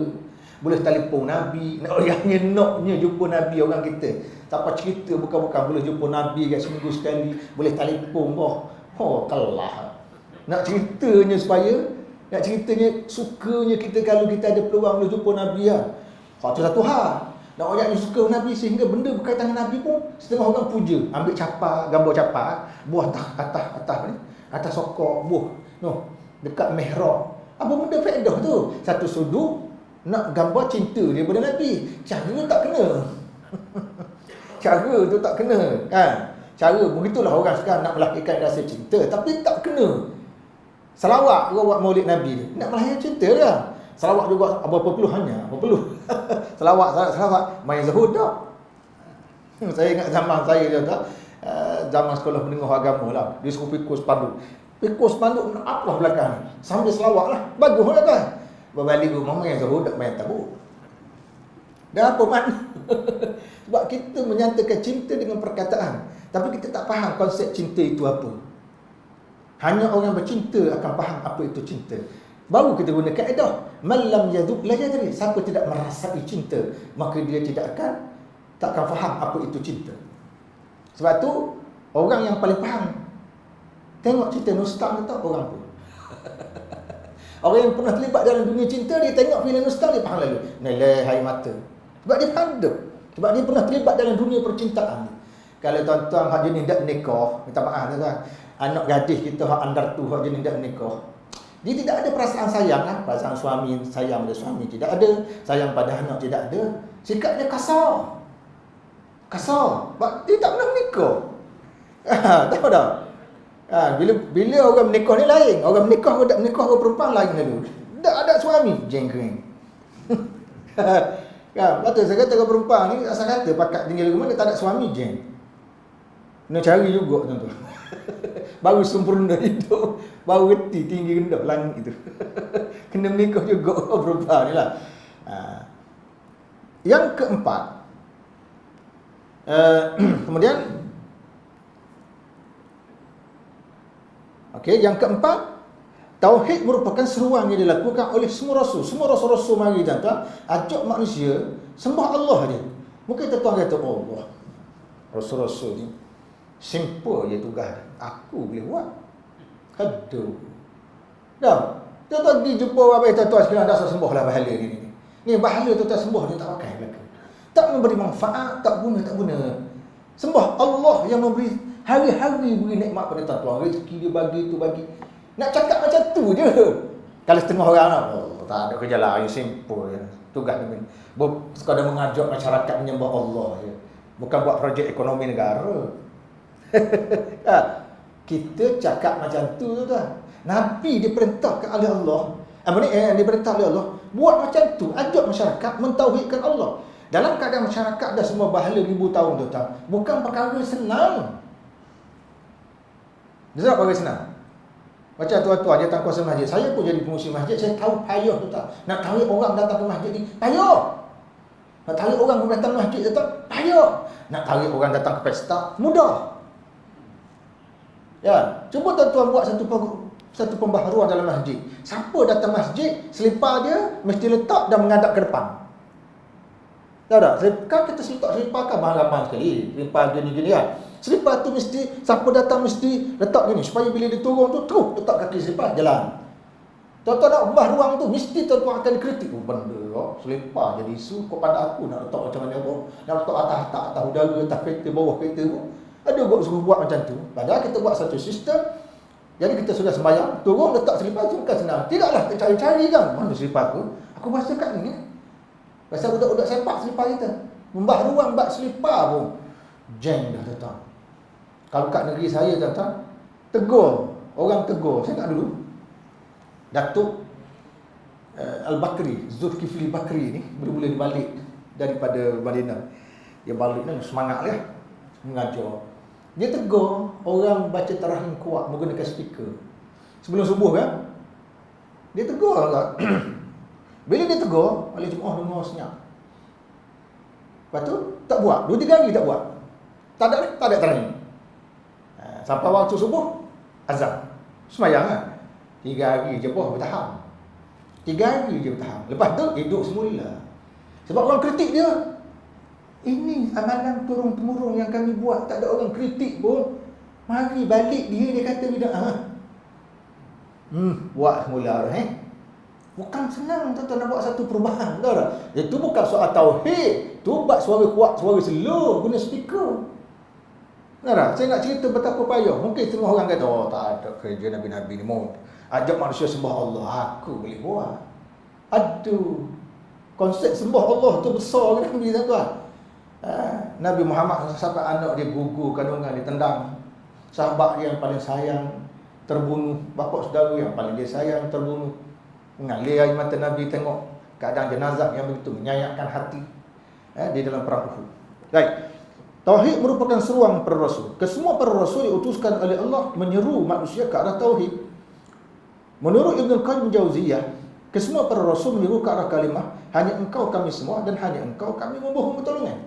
boleh telefon Nabi, naknya jumpa Nabi orang kita. Sampai cerita bukan-bukan boleh jumpa Nabi kan seminggu sekali, boleh telefon boh. Oh, kalah. Nak ceritanya sukanya kita kalau kita ada peluang boleh jumpa Nabi lah. Satu hal. Nak orang yang suka Nabi sehingga benda berkaitan dengan Nabi pun setengah orang puja. Ambil capa, gambar capa, buah atas ni. Atas sokok, buah. No, dekat mihrab. Apa benda faedah tu? Satu sudut nak gambar cinta dia pada Nabi. Cara tak kena. Cara tu tak kena. Kan? Cara begitulah orang sekarang nak melahirkan rasa cinta. Tapi tak kena. Selawat juga buat maulid Nabi ni. Nak melahirkan cinta dah. Selawat juga berapa puluh hanya. Berapa puluh. selawat. Main zuhud tak? Saya ingat zaman saya je tak. Zaman sekolah menengah agama lah. Dia suruh pikul spanduk. Pikul spanduk nak apa belakang ni. Sambil selawat lah. Bagus lah kan. Berbalik rumah main zuhud tak main tabuk. Dah apa makna? Sebab kita menyatakan cinta dengan perkataan, tapi kita tak faham konsep cinta itu apa. Hanya orang bercinta akan faham apa itu cinta. Baru kita guna kaedah man lam yadhuq la yadri. Siapa tidak merasai cinta, maka dia tak akan faham apa itu cinta. Sebab tu orang yang paling faham tengok cerita Nustang tu orang tu. Orang yang pernah terlibat dalam dunia cinta, dia tengok filem Nustang, dia faham lalu. Nilai air mata. Sebab dia faham. Sebab dia pernah terlibat dalam dunia percintaan. Kalau tuan-tuan hak jenis dak nikah, minta maaf tuan-tuan, anak gadis kita hak andar tu hak jenis dak nikah, dia tidak ada perasaan sayang lah. Perasaan suami sayang pada suami tidak ada, sayang pada anak tidak ada. Sikapnya kasar. Sebab dia tak pernah menikah. Tahu tak? Bila orang menikah ni lain. Orang menikah orang tak menikah, orang perempuan lain dulu. Tak ada suami, jengkring. Betul, saya kata orang perempuan ni asal kata pakat tinggal rumah dia tak ada suami, jeng. Kena cari juga tuan-tuan. Baru sempurna hidup, baru reti tinggi rendah langit itu. Kena menikah juga orang perempuan ni lah. Yang keempat, kemudian yang keempat, tauhid merupakan seruan yang dilakukan oleh semua rasul. Semua rasul-rasul mari tuan-tuan ajak manusia sembah Allah je. Mungkin tuan-tuan kata, Allah, rasul-rasul ni simple je tugas, aku boleh buat. Aduh. Dah, tuan-tuan pergi jumpa apa tuan-tuan sekarang dah sembahlah bahala ni. Ni bahala tuan-tuan sembah dia tak pakai belaka. Tak memberi manfaat, tak guna. Sembah Allah yang memberi hari-hari beri nikmat pada tuan-tuan. Rezeki dia bagi, tu bagi. Nak cakap macam tu je. Kalau setengah orang tak ada kerja lain, simple je. Tugas ni sekadar mengajak masyarakat menyembah Allah je. Bukan buat projek ekonomi negara. Kita cakap macam tu tuan. Nabi diperintahkan oleh Allah. Diperintah oleh Allah buat macam tu, ajak masyarakat mentauhidkan Allah. Dalam keadaan masyarakat dah semua bahala ribu tahun tuan. Bukan perkara senang. Dia tak perkara senang. Macam tuan-tuan datang kuasa masjid. Saya pun jadi pengurusi masjid, saya tahu payah tuan. Nak tarik orang datang ke masjid ni payah. Nak tarik orang datang ke masjid tuan, payah. Nak tarik orang datang ke pesta mudah. Ya, cuba tuan-tuan buat satu pembaharuan dalam masjid. Siapa datang masjid, selipar dia mesti letak dan menghadap ke depan. Tahu tak? Kan kita selipar kan bahan sekali. Selipar gini-gini kan. Selipar tu mesti, siapa datang mesti letak gini. Supaya bila dia turun tu, terus letak kaki selipar, jalan. Tuan-tuan nak ubah ruang tu, mesti tuan-tuan akan dikritik. Benda selipar jadi isu, kau pada aku nak letak macam mana pun. Nak letak atas udara, atas kereta, bawah kereta pun. Ada buat suruh buat macam tu. Padahal kita buat satu sistem. Jadi kita sudah sembahyang, turun letak selipar tu bukan senang. Tidaklah kita cari-cari kan. Mana selipar tu? Aku rasa kat ni. Pasal budak-budak sepak selipar kita. Membah ruang bak selipar pun. Jeng dah datang. Kalau kat negeri saya tuan-tuan, tegur. Orang tegur. Saya tak dulu. Datuk Al-Bakri, Zulkifli Bakri ni, mula-mula dibalik daripada Madinah. Dia balik ni semangat lah. Mengajar. Dia tegur orang baca tarahim kuat menggunakan speaker. Sebelum subuh kan? Dia tegur lah. Bila dia tegur, oleh jemaah dengar senyap. Lepas tu, tak buat. 2-3 hari tak buat. Tak ada tarahim. Sampai waktu subuh, azan. Semayang kan? 3 hari je pun bertahan. 3 hari je bertahan. Lepas tu, hidup semula. Sebab orang kritik dia. Ini amalan turun-temurun yang kami buat, tak ada orang kritik pun. Mari balik dia kata bid'ah. Buat semula Bukan senang tuan-tuan nak buat satu perubahan, tahu tak? Itu bukan soal tauhid, tu buat suara kuat, suara slow guna speaker. Tahu tak? Saya nak cerita betapa payah. Mungkin semua orang kata, oh tak ada kerja Nabi-Nabi ni mau ajak manusia sembah Allah, aku boleh buat. Aduh. Konsep sembah Allah tu besar kan Nabi tuan-tuan. Nabi Muhammad sampai anak dia gugur kandungan, ditendang. Sahabat dia yang paling sayang terbunuh, bapa saudara yang paling dia sayang terbunuh. Mengalir air mata Nabi tengok keadaan jenazah yang begitu menyayatkan hati di dalam perang Uhud. Baik. Tauhid merupakan seruan para rasul. Kesemua para rasul diutuskan oleh Allah menyeru manusia ke arah tauhid. Menurut Ibn Qayyim Jauziyah, kesemua para rasul menyeru ke arah kalimah hanya engkau kami semua dan hanya engkau kami memohon pertolongan.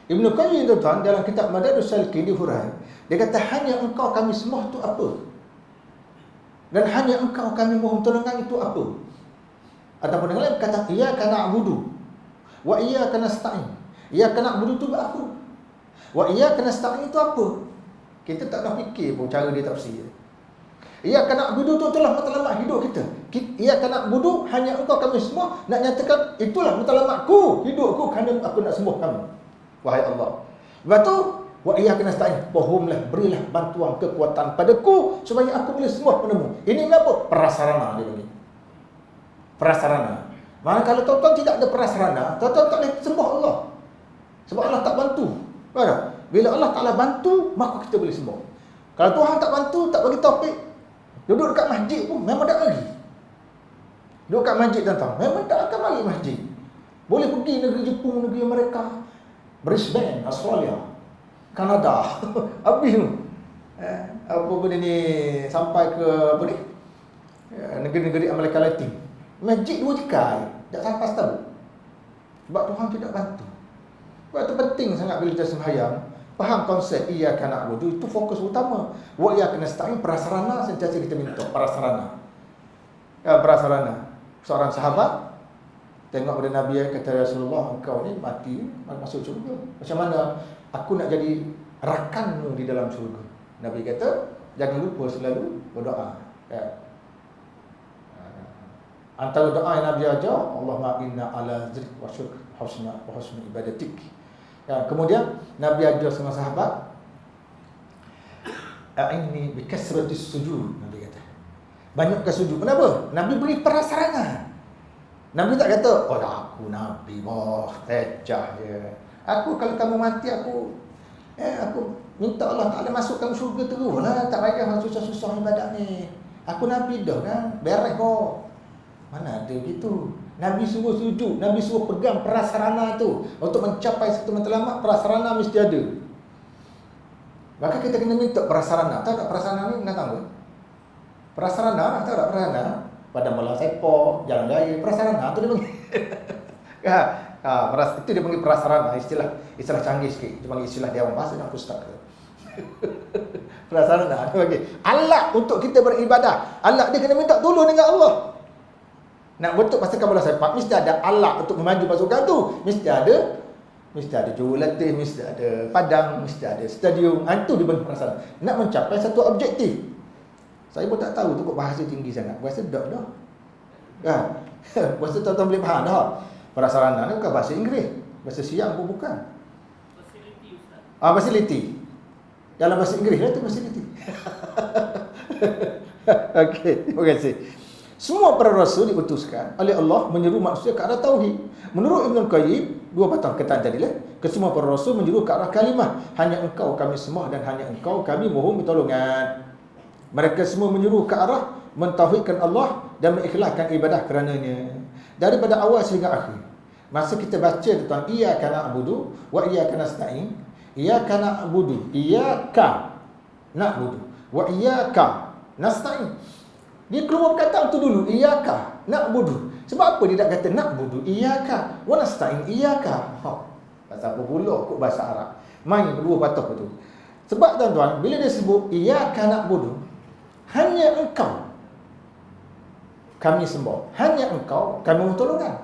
Ibn Qayyim tuan dalam kitab Madarijus Salikin di hurai, dia kata hanya engkau kami semua itu apa? Dan hanya engkau kami mohon pertolongan itu apa? Ataupun dengan lain kata iyyaka na'budu wa iyyaka nasta'in. Iyyaka na'budu itu apa? Wa iyyaka nasta'in itu apa? Kita tak nak fikir pun cara dia tafsir. Iyyaka na'budu itu itulah matlamat hidup kita. Iyyaka na'budu hanya engkau kami semua nak nyatakan itulah matlamatku, hidupku kerana aku nak sembah kamu. Wahai Allah. Lepas tu wa iyyaka nasta'in, mohonlah berilah bantuan kekuatan padaku supaya aku boleh sembah padamu. Ini apa? Prasarana dia bagi. Prasarana. Malah kalau tuan-tuan tidak ada prasarana, tuan-tuan tak boleh sembah Allah. Sebab Allah tak bantu. Faham? Bila Allah Ta'ala bantu, maka kita boleh sembah. Kalau Tuhan tak bantu, tak bagi taufik, duduk dekat masjid pun memang tak lagi. Duduk dekat masjid tuan-tuan, memang tak akan bagi masjid. Boleh pergi negeri Jepun, negeri Amerika, Brisbane, Australia, Kanada, habis tu. Apa benda ni sampai ke apa ni? Negeri-negeri Amerika Latin. Masjid 2 jekai, tak sampai setahun. Sebab Tuhan tidak bantu. Sebab itu penting sangat bila kita sembahyang, faham konsep iyyaka na'budu itu fokus utama. Wa iyyaka nasta'in, prasarana sentiasa kita minta, prasarana. Ya, prasarana. Seorang sahabat tengok pada Nabi, kata Rasulullah, engkau ni mati masuk syurga. Macam mana aku nak jadi rakanmu di dalam syurga? Nabi kata, jangan lupa selalu berdoa. Ya. Antara doa yang Nabi ajar, Allahumma inna ala zikr wa syukr wa husni ibadatik. Ya, kemudian Nabi ajar sama sahabat, a'inni bi kasratis sujud. Nabi kata, banyakkan sujud. Kenapa? Nabi beri prasarana. Nabi tak kata, oh aku Nabi, tecah je. Aku kalau kamu mati, aku minta Allah Ta'ala masuk kamu syurga terus lah. Tak payah susah-susah ibadat ni. Aku Nabi dah kan, beres kok. Mana ada gitu. Nabi suruh sujud, Nabi suruh pegang prasarana tu. Untuk mencapai satu matlamat, prasarana mesti ada. Maka kita kena minta prasarana. Tahu tak prasarana ni datang ke? Prasarana, tahu tak prasarana? Pada mula sepak, jalan raya, prasarana tu dia panggil. Itu dia panggil prasarana, istilah canggih sikit. Dia panggil istilah Dewan Bahasa dan Pustaka. Prasarana dia panggil. Alat untuk kita beribadah. Alat dia kena minta tolong dengan Allah. Nak bentuk pasukan bola sepak, mesti ada alat untuk memaju pasukan tu. Mesti ada jurulatih, mesti ada padang, mesti ada stadium. Itu dia panggil prasarana. Nak mencapai satu objektif. Saya pun tak tahu tu kok bahasa tinggi sangat. Bahasa dah. Kan? Bahasa tuan-tuan boleh faham dah. Prasarana ni bukan bahasa Inggeris. Bahasa siang pun bukan. Facility Ustaz. Facility. Dalam bahasa Inggeris lah tu facility. Okey, terima kasih. Semua para rasul diutuskan oleh Allah menyeru manusia ke arah tauhid. Menurut Ibn Qayyim, 2 batang ketan tadilah, kesemua para rasul menyeru ke arah kalimah, hanya engkau kami semua dan hanya engkau kami mohon pertolongan. Mereka semua menyuruh ke arah mentauhidkan Allah dan mengikhlaskan ibadah kerananya. Daripada awal sehingga akhir. Masa kita baca tentang iyyaka na'budu wa iyyaka nasta'in, iyyaka na'budu, iyyaka na'budu wa iyyaka nasta'in. Dia keluar perkataan tu dulu, iyyaka na'budu. Sebab apa dia tak kata na'budu iyyaka wa nasta'in iyyaka? Pasal apa pula kok bahasa Arab? Main dua patah betul. Sebab tuan-tuan, bila dia sebut iyyaka na'budu, hanya engkau kami sembah, hanya engkau kami pertolongan.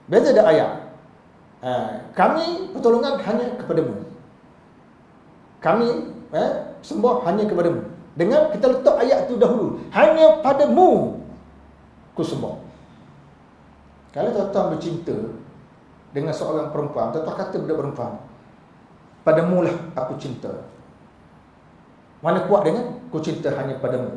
Biasa ada ayat, kami pertolongan hanya kepadamu, kami sembah hanya kepadamu. Dengan kita letak ayat itu dahulu, hanya padamu ku sembah. Kalau tuan-tuan bercinta dengan seorang perempuan, tuan-tuan kata budak perempuan, padamulah aku cinta. Mana kuat dengan ku cinta hanya padamu.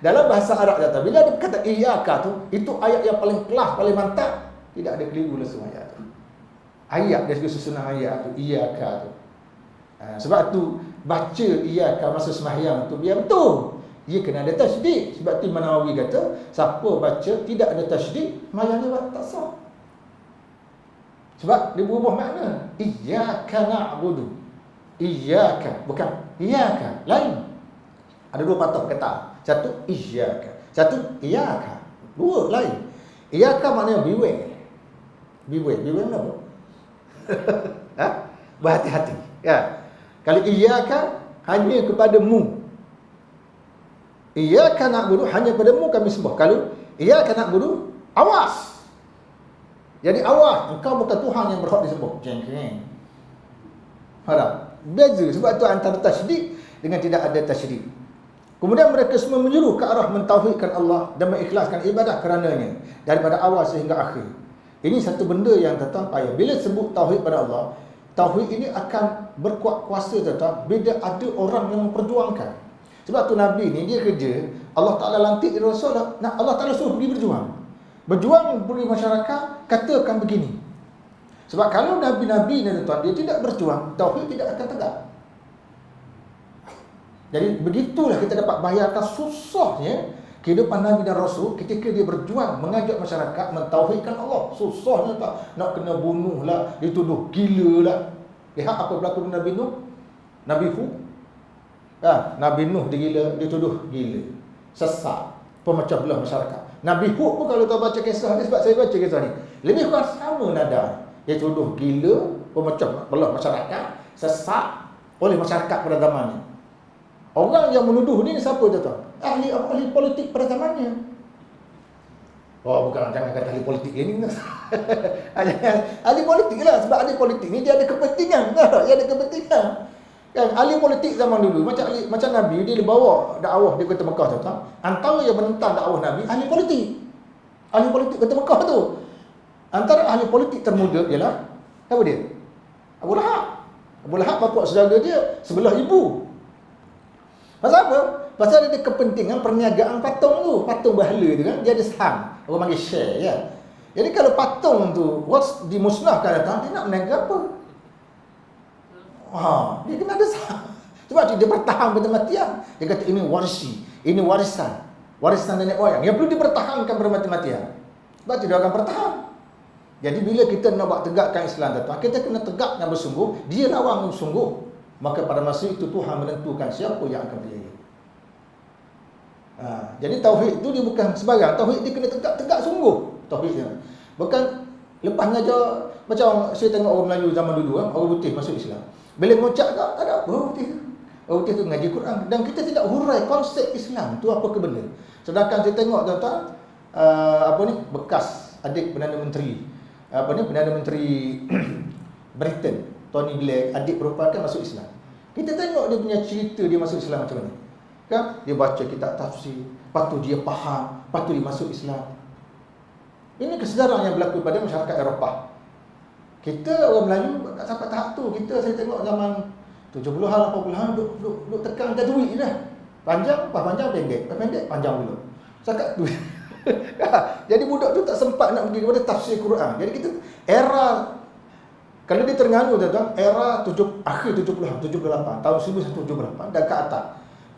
Dalam bahasa Arab kata, bila dia kata iyyaka tu, itu ayat yang paling kelas, paling mantap. Tidak ada keliru dalam semua ayat tu. Ayat dari segi susunan ayat tu, iyyaka tu. Sebab tu baca iyyaka masa sembahyang tu biar betul. Ia kena ada tasydid. Sebab tu Imam Nawawi kata, siapa baca tidak ada tasydid, sembahyangnya tak sah. Sebab dia berubah makna. Iyyaka na'budu. Iyyaka, bukan iyyaka, lain. Ada 2 patah kata. Satu iyyaka. Satu, iyyaka. Dua, lain. Iyyaka maknanya beware. Beware apa? Ha? Berhati-hati. Ya. Kalau iyyaka, hanya kepadamu. Iyyaka na'budu, hanya padamu kami sembah. Kalau iyyaka na'budu, awas. Jadi awas, engkau bukan Tuhan yang berhak disembah. Jeng-jeng. Faham? Beza. Sebab tu antara tasyrik dengan tidak ada tasyrik. Kemudian mereka semua menyeru ke arah mentauhidkan Allah dan mengikhlaskan ibadah kerananya daripada awal sehingga akhir. Ini satu benda yang tuan payah. Bila sebut tauhid pada Allah, tauhid ini akan berkuat kuasa tuan bila ada orang yang memperjuangkan. Sebab tu Nabi ni dia kerja, Allah Ta'ala lantik Rasul, Allah Ta'ala suruh pergi berjuang. Berjuang beri masyarakat, katakan begini. Sebab kalau Nabi-Nabi ni tuan, dia tidak berjuang, tauhid tidak akan tegak. Jadi begitulah kita dapat bayangkan susahnya kehidupan Nabi dan Rasul ketika dia berjuang mengajak masyarakat mentauhidkan Allah. Susahnya tak, nak kena bunuh lah, dituduh gila lah. Lihat apa berlaku dengan Nabi Nuh, Nabi Hud. Nabi Nuh dituduh gila, sesat, pemecah belah masyarakat. Nabi Hud pun kalau tuan baca kisah ni, sebab saya baca kisah ni, lebih kurang sama nada. Dia tuduh gila, pemecah belah masyarakat, sesat oleh masyarakat pada zamannya. Orang yang menuduh ni siapa tuan? Ahli politik pada zamannya. Oh, bukan, jangan kata ahli politik ini. Ahli politik lah, sebab ahli politik ni dia ada kepentingan. Dia ada kepentingan. Kan ahli politik zaman dulu macam Nabi dia bawa dakwah di Kota Mekah tuan. Antara yang menentang dakwah Nabi ahli politik. Ahli politik Kota Mekah tu. Antara ahli politik termuda ialah apa dia? Abu Lahab. Abu Lahab bapa saudara dia sebelah ibu. Pasal apa? Pasal ada kepentingan perniagaan patung tu. Patung bahala tu kan, dia ada saham. Orang panggil share ya. Jadi kalau patung tu dimusnahkan datang, dia nak berniaga apa? Dia kena ada saham. Sebab tu dia bertahan bermati-matian. Dia kata ini warisi, ini warisan. Warisan nenek moyang yang perlu dipertahankan bermati-matian. Sebab tu dia akan bertahan. Jadi bila kita nak buat tegakkan Islam datang, kita kena tegakkan bersungguh, dia lawan bersungguh. Maka pada masa itu Tuhan menentukan siapa yang akan berjaya. Jadi tauhid itu dia bukan sebarang. Tauhid dia kena tegak sungguh. Tauhidnya. Bukan lepas ngajar, macam saya tengok orang Melayu zaman dulu, orang putih masuk Islam. Bila mengucap tak ada apa orang putih. Orang putih tu ngaji Quran. Dan kita tidak hurai konsep Islam tu apa ke benda. Sedangkan saya tengok tuan-tuan, bekas adik Perdana Menteri, Perdana Menteri Britain, Tony Blair, adik perempuan kan masuk Islam. Kita tengok dia punya cerita dia masuk Islam macam mana. Kan? Dia baca kitab tafsir, lepas tu dia faham, lepas tu dia masuk Islam. Ini kesedaran yang berlaku pada masyarakat Eropah. Kita orang Melayu tak sampai tahap tu. Saya tengok zaman 70-an, 80-an duk tekan kat duit je dah. Panjang, panjang, pendek, panjang dulu. Sakat duit. Jadi budak tu tak sempat nak pergi kepada tafsir Quran. Jadi kita era, kalau dia Terengganu tuan-tuan, era akhir 70-an, 78, tahun 1978 dan ke atas.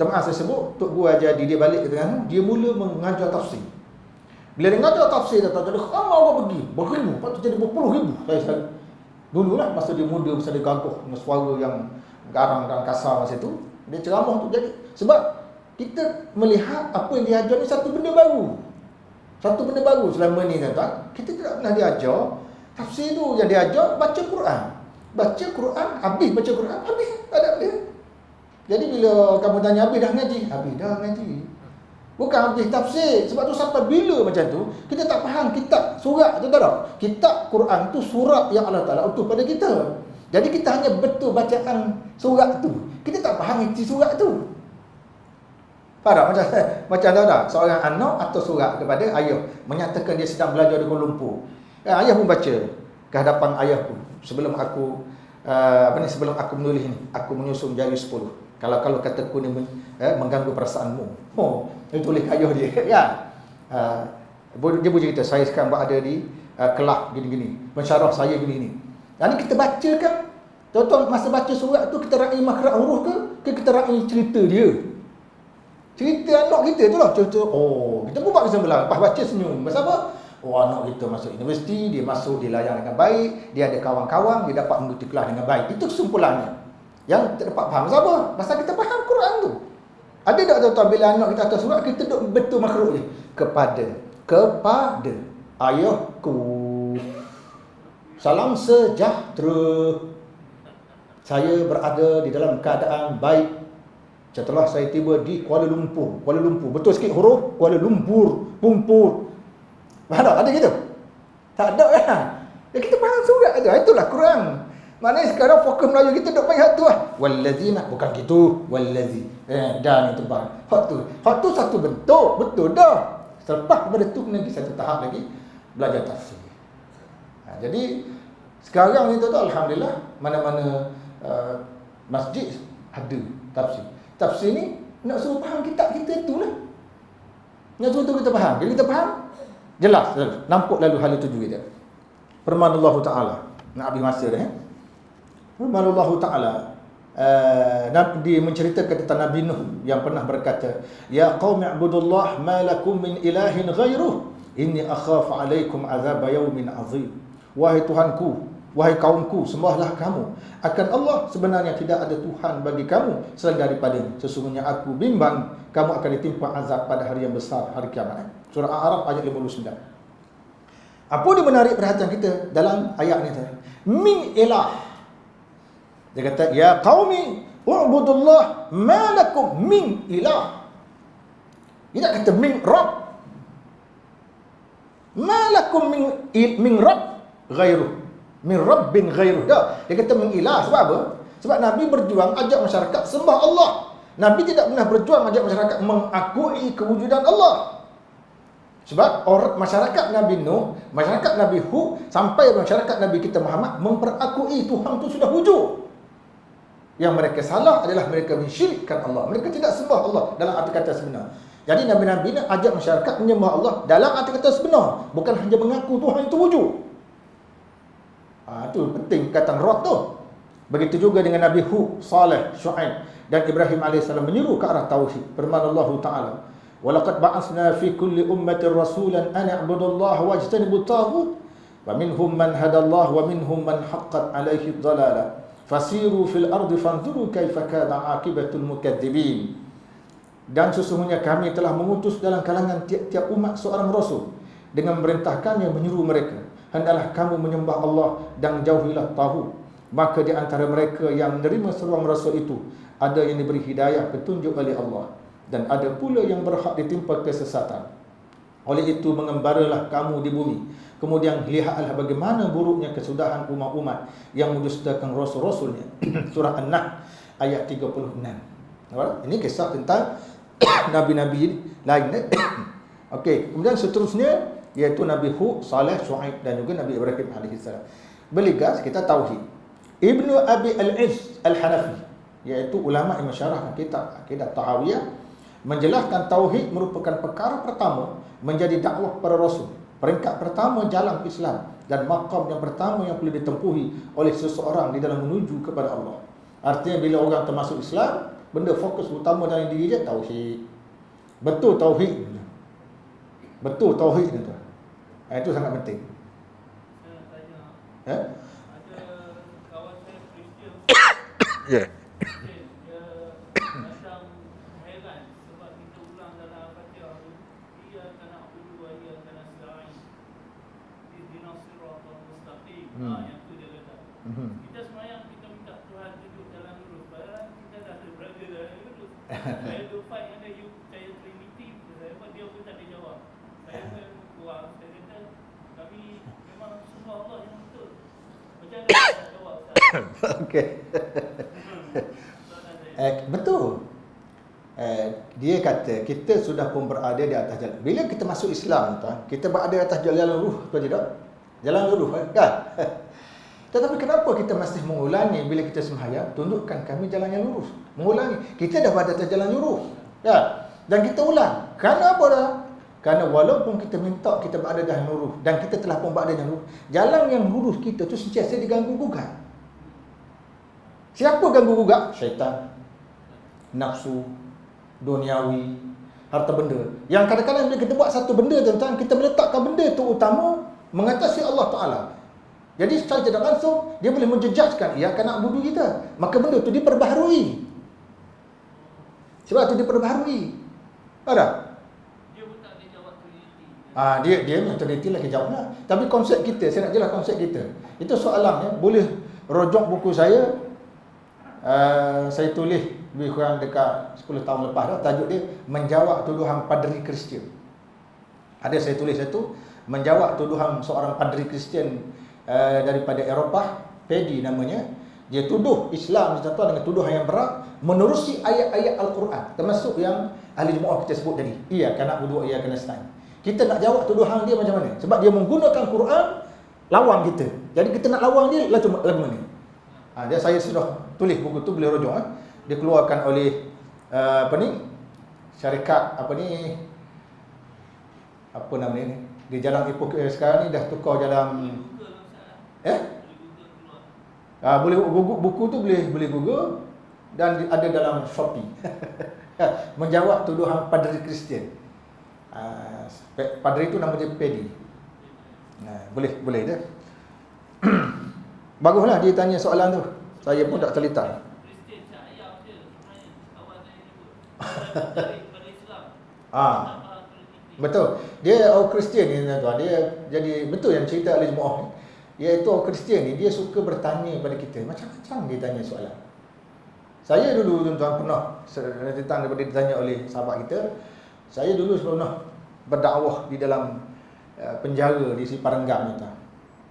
Jemaah saya sebut, Tok Guru Ajadi dia balik ke Terengganu, dia mula mengajar tafsir. Bila dia mengajar tafsir tuan-tuan, jadi ramai orang pergi, beribu, lepas tu jadi berpuluh ribu. Saya dululah masa dia muda, masa dia gagah dengan suara yang garang dan kasar masa tu, dia ceramah tu jadi. Sebab kita melihat apa yang diajar ni satu benda baru. Satu benda baru selama ni tuan-tuan. Kita tidak pernah diajar tafsir tu. Yang diajar baca Quran. Baca Quran, habis baca Quran, habis. Tak ada dia. Jadi bila kamu tanya habis dah ngaji? Habis dah ngaji. Bukan habis tafsir. Sebab tu sampai bila macam tu, kita tak faham kitab, surat tu tak. Kitab Quran tu surat yang Allah Ta'ala utuh pada kita. Jadi kita hanya betul bacaan surat tu. Kita tak faham isi surat tu. Faham tak? Macam tak? Seorang anak atau surat kepada ayah menyatakan dia sedang belajar di Kuala Lumpur. Ayah pun baca ke hadapan ayah pun. Sebelum aku sebelum aku menulis ni, aku menyusun jari 10. Kalau kataku ni mengganggu perasaanmu. Dia tulis ayah dia. Ya. Dia pun cerita, saya sekarang berada di Kelah gini-gini. Pensyarah saya gini-gini. Dan kita baca kan, tuan-tuan masa baca surat tu kita raih makhraj huruf ke kita raih cerita dia. Cerita anak kita tu lah. Cerita, kita pun buat kesimpulan. Lepas baca senyum. Pasal apa? Anak kita masuk universiti, dia masuk, dia layan dengan baik, dia ada kawan-kawan, dia dapat mengikuti kelas dengan baik. Itu kesimpulannya. Yang kita dapat faham. Pasal apa? Pasal kita faham Quran tu. Ada tak tuan-tuan bila anak kita atas surat, kita duduk betul makhluk je. Kepada ayahku. Salam sejahtera. Saya berada di dalam keadaan baik setelah saya tiba di Kuala Lumpur. Kuala Lumpur. Betul sikit huruf. Kuala Lumpur. Pumpur. Faham tak? Ada gitu? Tak ada kan? Ya, kita faham surat tu. Itulah Quran. Maknanya sekarang fokus Melayu kita duk panggil hak tu lah. Wallazina. Bukan gitu. Wallazi. Dah ni tebal. Hak tu satu bentuk. Betul dah. Selepas daripada tu kena pergi satu tahap lagi. Belajar tafsir. Jadi sekarang ni tu alhamdulillah mana-mana masjid ada tafsir. Tafsir ni nak suruh faham kitab kita tu lah. Nak suruh tu kita faham. Bila kita faham, jelas. Nampak lalu hal itu juga dia. Firman Allah Ta'ala. Nak habis masa dah. Firman Allah Ta'ala. Dia menceritakan tentang Nabi Nuh yang pernah berkata, Ya qaumi ibudullah ma lakum min ilahin ghairuh. Inni akhafu alaikum azab yawmin azim. Wahai Tuhanku, wahai kaumku, sembahlah kamu akan Allah. Sebenarnya tidak ada Tuhan bagi kamu selain daripadanya. Sesungguhnya aku bimbang kamu akan ditimpa azab pada hari yang besar, hari kiamat. Surah Al-A'raf ayat 59. Apa yang menarik perhatian kita dalam ayat ni? Min ilah. Dia kata, ya qaumi u'budullah ma lakum min ilah. Dia tak kata min rabb. Ma lakum min rabb ghairuh. Min rabbin ghairuh. Dia kata min ilah. Sebab apa? Sebab Nabi berjuang ajak masyarakat sembah Allah. Nabi tidak pernah berjuang ajak masyarakat mengakui kewujudan Allah. Sebab orang masyarakat Nabi Nuh, masyarakat Nabi Hud sampai masyarakat Nabi kita Muhammad memperakui Tuhan itu sudah wujud. Yang mereka salah adalah mereka mensyirikkan Allah. Mereka tidak sembah Allah dalam arti kata sebenar. Jadi Nabi-Nabi ni ajak masyarakat menyembah Allah dalam arti kata sebenar, bukan hanya mengaku Tuhan itu wujud. Itu penting perkataan Rod tu. Begitu juga dengan Nabi Hud, Saleh, Syuaib dan Ibrahim AS menyeru ke arah tauhid. Firman Allah Ta'ala, وَلَقَدْ بَعَثْنَا فِي كُلِّ أُمَّةٍ رَسُولًا أَنِ اعْبُدُوا اللَّهَ وَاجْتَنِبُوا الطَّاغُوتَ وَمِنْهُمْ مَنْ هَدَى اللَّهُ وَمِنْهُمْ مَنْ حَقَّتْ عَلَيْهِ الضَّلَالَةُ فَسِيرُوا فِي الْأَرْضِ فَانْظُرُوا كَيْفَ كَانَ عَاقِبَةُ الْمُكَذِّبِينَ. Dan sesungguhnya kami telah mengutus dalam kalangan tiap-tiap umat seorang rasul dengan memerintahkannya menyeru mereka, hendaklah kamu menyembah Allah dan jauhilah taghut. Maka di antara mereka yang menerima seruan rasul itu ada yang diberi hidayah petunjuk oleh Allah, dan ada pula yang berhak ditimpa kesesatan. Oleh itu mengembaralah kamu di bumi, kemudian lihatlah bagaimana buruknya kesudahan umat-umat yang mendustakan rasul-rasulnya. Surah An-Nahl ayat 36. Ini kisah tentang Nabi-Nabi lain. Okey, kemudian seterusnya iaitu Nabi Hud, Saleh, Syuaib dan juga Nabi Ibrahim AS. Berligas kita tauhid. Ibnu Abi Al-Izz Al-Hanafi, iaitu ulama yang mensyarah kitab Aqidah Tahawiyah, menjelaskan tauhid merupakan perkara pertama menjadi dakwah para rasul. Peringkat pertama jalan Islam dan maqam yang pertama yang perlu ditempuhi oleh seseorang di dalam menuju kepada Allah. Artinya bila orang termasuk Islam, benda fokus utama dalam diri dia tauhid. Betul tauhid. Betul tauhid itu. Itu sangat penting. Saya nak tanya. Ya? Ada kawan saya Kristian. Ya. Dia macam heran sebab kita ulang dalam Al-Fatihah tu, ia kana ulu wa ia kana sa'in. Ihdinas siratal mustaqim. Yang tu dia kata. Kita semayang kita minta Tuhan tunjuk jalan lurus. Padahal kita dah berada dalam lurus. Saya tu fight ada you percaya Trinity. Dia pun tak ada jawab. Saya pun kuat. Saya kata kami memang sembah Allah yang betul. Macam mana nak jawab Ustaz? Okey. Betul. Dia kata kita sudah pun berada di atas jalan. Bila kita masuk Islam tuan, kita berada di atas jalan lurus atau tidak? Jalan lurus kan? Tetapi kenapa kita masih mengulangi bila kita sembahyang? Tunjukkan kami jalan yang lurus. Mengulangi. Kita dah berada di atas jalan lurus. Ya. Dan kita ulang. Kerana apa dah? Kerana walaupun kita minta kita berada di jalan lurus dan kita telah pun berada di jalan lurus, jalan yang lurus kita tu sentiasa diganggu gugat. Siapa ganggu gugat? Syaitan, nafsu, duniawi, harta benda. Yang kadang-kadang bila kita buat satu benda tuan-tuan, kita meletakkan benda itu utama mengatasi Allah Ta'ala. Jadi secara tidak langsung dia boleh menjejaskan ia akan nak budu kita. Maka benda itu diperbaharui. Sebab tu dia perbaharui. Faham tak? Dia pun tak boleh jawab Trinity. Dia yang Trinity lagi jawab lah. Tapi konsep kita, saya nak jelas konsep kita. Itu soalan boleh rojok buku saya. Saya tulis lebih kurang dekat 10 tahun lepas dah. Tajuk dia menjawab tuduhan padri Kristian. Ada saya tulis satu, menjawab tuduhan seorang padri Kristian daripada Eropah, Pedi namanya. Dia tuduh Islam dengan tuduhan yang berat, menerusi ayat-ayat Al-Quran, termasuk yang ahli Jumaat kita sebut tadi. Iya kana budu, iya kana stain. Kita nak jawab tuduhan dia macam mana? Sebab dia menggunakan Quran lawan kita. Jadi kita nak lawan dia lagu mana? Dia saya sudah tulis buku tu, boleh rujuk. Dia keluarkan oleh syarikat apa nama ni? Di Jalan Ipoh sekarang ni dah tukar jalan boleh buku tu boleh Google dan ada dalam Shopee. Menjawab tuduhan padri Kristian. Padri itu nama dia Pedi. Boleh dah. Baguslah dia tanya soalan tu. Saya pun tak terlitar. Kristian ayam je sebenarnya. Awal saya sebut. Daripada Islam. Betul. Dia orang Kristian ni tuan. Dia jadi betul yang cerita ahli Jumaat ni. Iaitu orang Kristian ni dia suka bertanya pada kita. Macam-macam dia tanya soalan. Saya dulu tuan-tuan pernah tentang daripada ditanya oleh sahabat kita. Saya dulu pernah berdakwah di dalam penjara di Siparenggam ni tuan.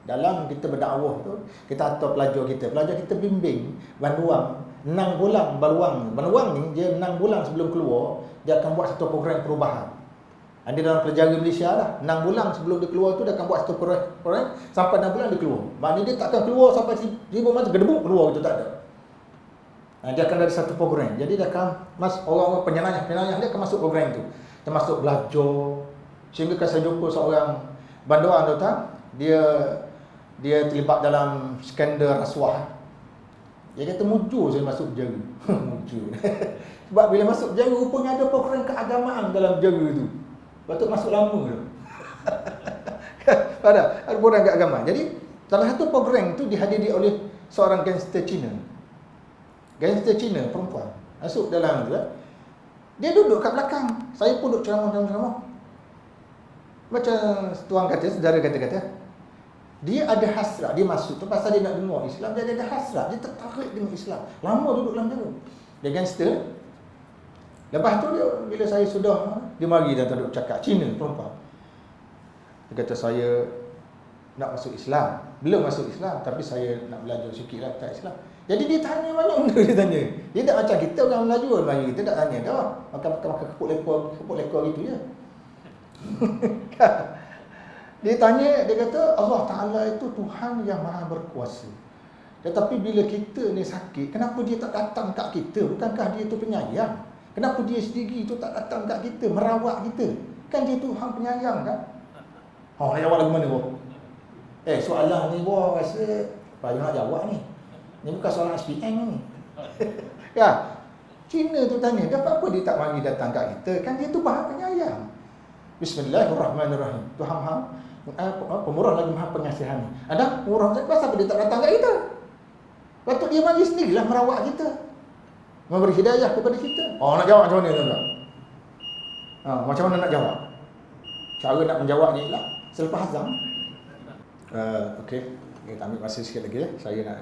Dalam kita berdakwah tu, kita hantar pelajar kita bimbing banduang 6 bulan banduang ni dia 6 bulan sebelum keluar dia akan buat satu program perubahan. Ada dalam penjara Malaysia lah, 6 bulan sebelum dia keluar tu dia akan buat satu program sampai 6 bulan dia keluar. Maknanya dia tak akan keluar sampai tiba masa gedebuk keluar gitu, tak ada. Dia akan ada satu program. Jadi dia akan orang-orang penyayang dia akan masuk program tu. Termasuk belajar. Sehingga kan saya jumpa seorang banduan tu tak, dia terlibat dalam skandal rasuah. Dia kata mujur saya masuk penjara. Mujur. Sebab bila masuk penjara rupanya ada program keagamaan dalam penjara tu. Patut masuk lama tu. Ada program keagamaan. Jadi salah satu program tu dihadiri oleh seorang gangster Cina. Gangster Cina perempuan. Masuk dalam tu. Dia duduk kat belakang. Saya pun duduk ceramah. Macam tuan kata, saudara kata, dia ada hasrat, dia masuk tu pasal dia nak dengar Islam, dia ada hasrat, dia tertarik dengan Islam. Lama duduk dalam tu. Dia gangster. Lepas tu dia, bila saya sudah, dia mari dan duduk cakap, Cina perempuan. Dia kata saya nak masuk Islam. Belum masuk Islam, tapi saya nak belajar sikit lah tentang Islam. Jadi dia tanya banyak benda dia tanya. Dia tak macam kita orang Melayu kita tak tanya dah. Makan kepuk lekor gitu je. Dia tanya, dia kata Allah Ta'ala itu Tuhan yang maha berkuasa. Tetapi bila kita ni sakit, kenapa dia tak datang kat kita? Bukankah dia itu penyayang? Kenapa dia sendiri itu tak datang kat kita, merawat kita? Kan dia Tuhan penyayang kan? Nak jawab lagu mana bro? Soalan ni bro rasa payah nak jawab ni. Ni bukan soalan SPM ni. Ya, Cina tu tanya, apa dia tak mari datang kat kita? Kan dia tu maha penyayang. Bismillahirrahmanirrahim. Tuhan maha pemurah lagi maha pengasihan ni. Ada pemurah pasal dia tak datang kat kita? Patut dia mari sendirilah merawat kita, memberi hidayah kepada kita. Nak jawab macam mana tuan-tuan? Macam mana nak jawab? Cara nak menjawab ni lah selepas azan. Okey, kita ambil masa sikit lagi. Saya nak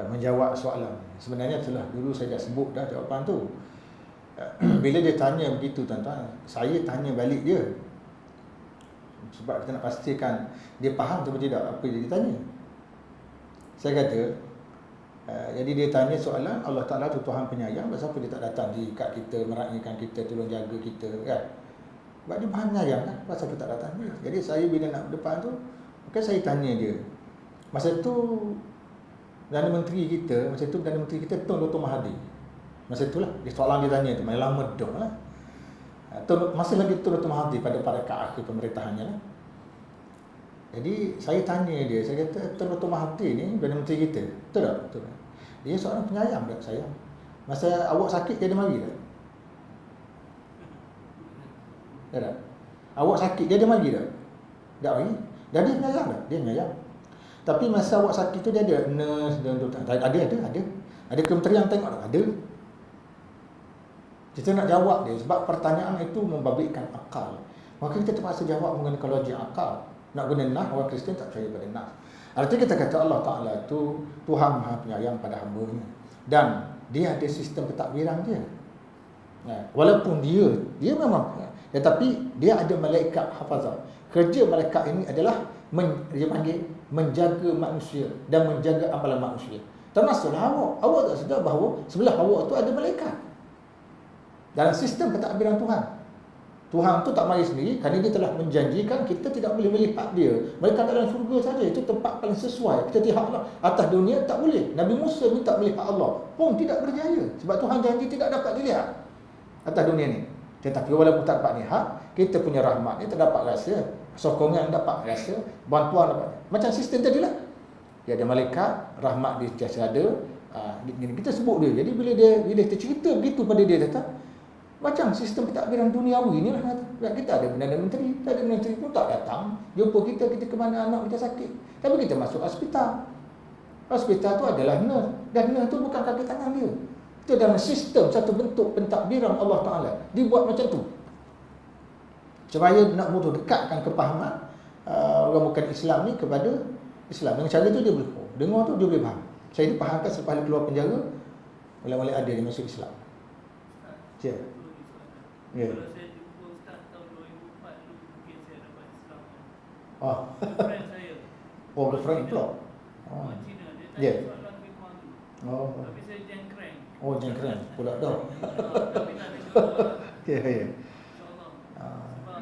menjawab soalan. Sebenarnya itulah dulu saya dah sebut dah jawapan tu. Bila dia tanya begitu tuan-tuan, saya tanya balik dia. Sebab kita nak pastikan dia faham atau tidak apa yang dia tanya. Saya kata, jadi dia tanya soalan, Allah Ta'ala tu Tuhan penyayang, kenapa dia tak datang dekat kita, meraihkan kita, tolong jaga kita kan? Sebab dia faham penyayang kan, kenapa dia tak datang dia. Jadi saya bila nak depan tu, saya tanya dia. Masa tu Perdana Menteri kita Tun Dr. Mahathir. Masa itulah soalan dia tanya tu, main lama dah lah. Masih lagi Tun Dr. Mahathir pada akhir pemerintahannya lah. Jadi saya tanya dia, saya kata Tun Dr. Mahathir ni Perdana Menteri kita, betul tak? Betul. Dia seorang penyayang tak saya? Masa awak sakit dia ada mari tak? Tak? Awak sakit dia ada mari tak? Tak mari. Dia penyayang tak? Dia penyayang. Tapi masa awak sakit tu dia ada nurse dan doktor. Ada kementerian tengok tak? Ada. Kita nak jawab dia sebab pertanyaan itu membabitkan akal. Maka kita terpaksa jawab menggunakan logik akal. Nak guna nas, orang Kristian tak percaya pada nas. Artinya kita kata Allah Ta'ala itu Tuhan Maha Penyayang pada hamba-Nya. Dan dia ada sistem pentadbiran dia. Walaupun dia memang, tetapi dia ada malaikat hafazah. Kerja malaikat ini adalah dia panggil menjaga manusia dan menjaga amalan manusia. Termasuklah awak. Awak tak sedar bahawa sebelah awak tu ada malaikat. Dalam sistem pentadbiran Tuhan. Tuhan tu tak mari sendiri kerana dia telah menjanjikan kita tidak boleh melihat dia. Mereka dalam syurga saja, itu tempat paling sesuai. Kita lihat Allah. Atas dunia tak boleh. Nabi Musa minta melihat Allah pun tidak berjaya sebab Tuhan janji tidak dapat dilihat atas dunia ni. Tetapi walaupun tak dapat lihat, kita punya rahmat ni terdapat rasa, sokongan dapat rasa, bantuan dapat. Macam sistem tadi lah. Dia ada malaikat, rahmat dia sentiasa ada. Kita sebut dia. Jadi bila kita cerita begitu pada dia datang, macam sistem pentadbiran duniawi inilah. Kita ada Perdana Menteri, Perdana Menteri pun tak datang jumpa kita ke mana anak kita sakit. Tapi kita masuk hospital. Hospital tu adalah nurse, dan nurse tu bukan kaki tangan dia. Itu dalam sistem satu bentuk pentadbiran Allah Ta'ala. Dibuat macam tu supaya nak mudah dekatkan kepahaman orang bukan Islam ni kepada Islam. Dengan cara tu dia boleh dengar tu, dia boleh faham. Saya dipahamkan selepas dia keluar penjara, mula-mula ada dia masuk Islam. Ya. Ya. Kalau saya jumpa Ustaz tahun 2004 dulu, mungkin saya dapat Islam. Oh. Friend saya. Oh, girlfriend pula. Oh. Orang Cina, dia tanya Ya. soalan firman tu. Oh. Tapi saya jengkreng. Oh, jengkeren pula dah. Tapi tak ada jawab. Ya, ya.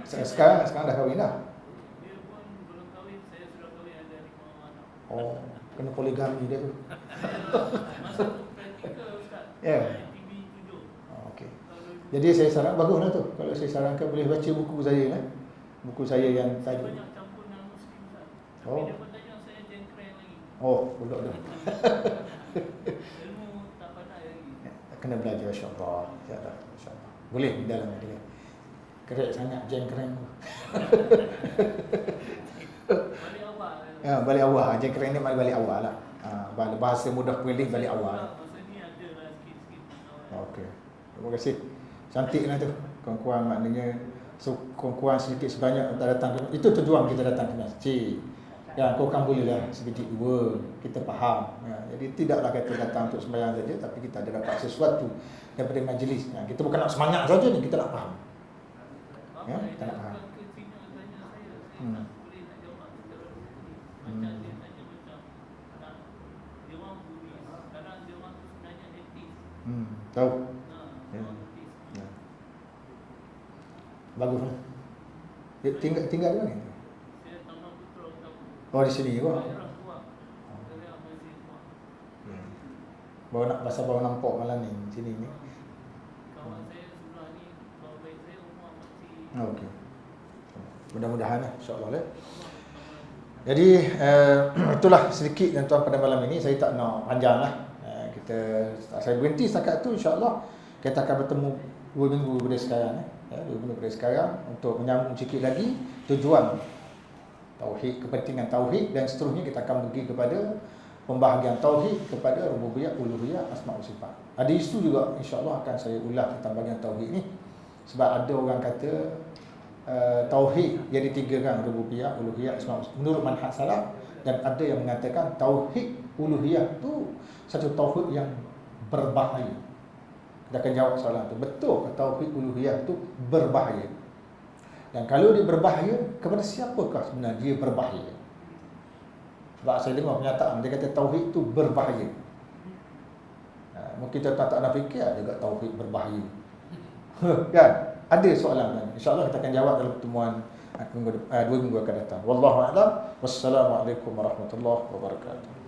InsyaAllah. Sekarang dah kahwin dah. Dia pun belum kahwin, saya sudah kahwin ada 5 anak. Oh, kena poligami dia tu. Masa tu praktikal Ustaz. Ya. TV 7. Oh, okey. Jadi saya saran baguslah tu. Kalau saya sarankan boleh baca buku saya lah. Buku saya yang Saya tadi. banyak campur dengan Muslim Ustaz. Tapi Oh. dia pun tanya saya jengkreng lagi. Oh, pula dah. Ilmu tak pandai lagi. Kena belajar insya-Allah. Ya-Allah, insya-Allah. Boleh di dalam dia. Kerek sangat jengkeren tu. Balik awal. Ya, balik awal. Jengkeren ni balik awal lah. Bahasa mudah pilih balik awal. Masa ni ada lah sikit-sikit. Okey. Terima kasih. Cantiklah tu. Kawan-kawan maknanya kawan-kawan sedikit sebanyak datang. Itu tujuan kita datang ke masjid. Ya, kau kan boleh lah sebiji dua. Kita faham. Ya, jadi tidaklah kita datang untuk sembahyang saja, tapi kita ada dapat sesuatu daripada majlis. Ya, kita bukan nak semangat saja ni, kita nak faham. Ya, kita nak faham. Hmm. Tahu. Ya. Ya. Bagus lah. Dia tinggal di mana? Oh, di sini juga. Ya. Baru nampak malam ni sini ni. Oh, okey. Mudah-mudahan lah, insya-Allah lah. Jadi itulah sedikit tuan pada malam ini. Saya tak nak panjang lah. Saya berhenti setakat tu, insya-Allah kita akan bertemu 2 minggu daripada sekarang. 2 minggu daripada sekarang untuk menyambung sikit lagi tujuan tauhid, kepentingan tauhid, dan seterusnya kita akan pergi kepada pembahagian tauhid kepada rububiyah, uluhiyah, asma' wa sifat. Ada isu juga insya-Allah akan saya ulas tentang bahagian tauhid ni. Sebab ada orang kata tauhid jadi 3 kan, rububiyah, uluhiyah, asma' wa sifat menurut manhaj salaf, dan ada yang mengatakan tauhid uluhiyah tu satu tauhid yang berbahaya. Kita akan jawab soalan tu. Betul ke tauhid uluhiyah tu berbahaya? Dan kalau dia berbahaya, kepada siapakah sebenarnya dia berbahaya? Sebab saya dengar pernyataan dia kata tauhid tu berbahaya. Mungkin kita tak nak fikir juga tauhid berbahaya. Kan? Ada soalan kan? InsyaAllah kita akan jawab dalam pertemuan 2 minggu akan datang. Wallahu a'lam. Wassalamualaikum warahmatullahi wabarakatuh.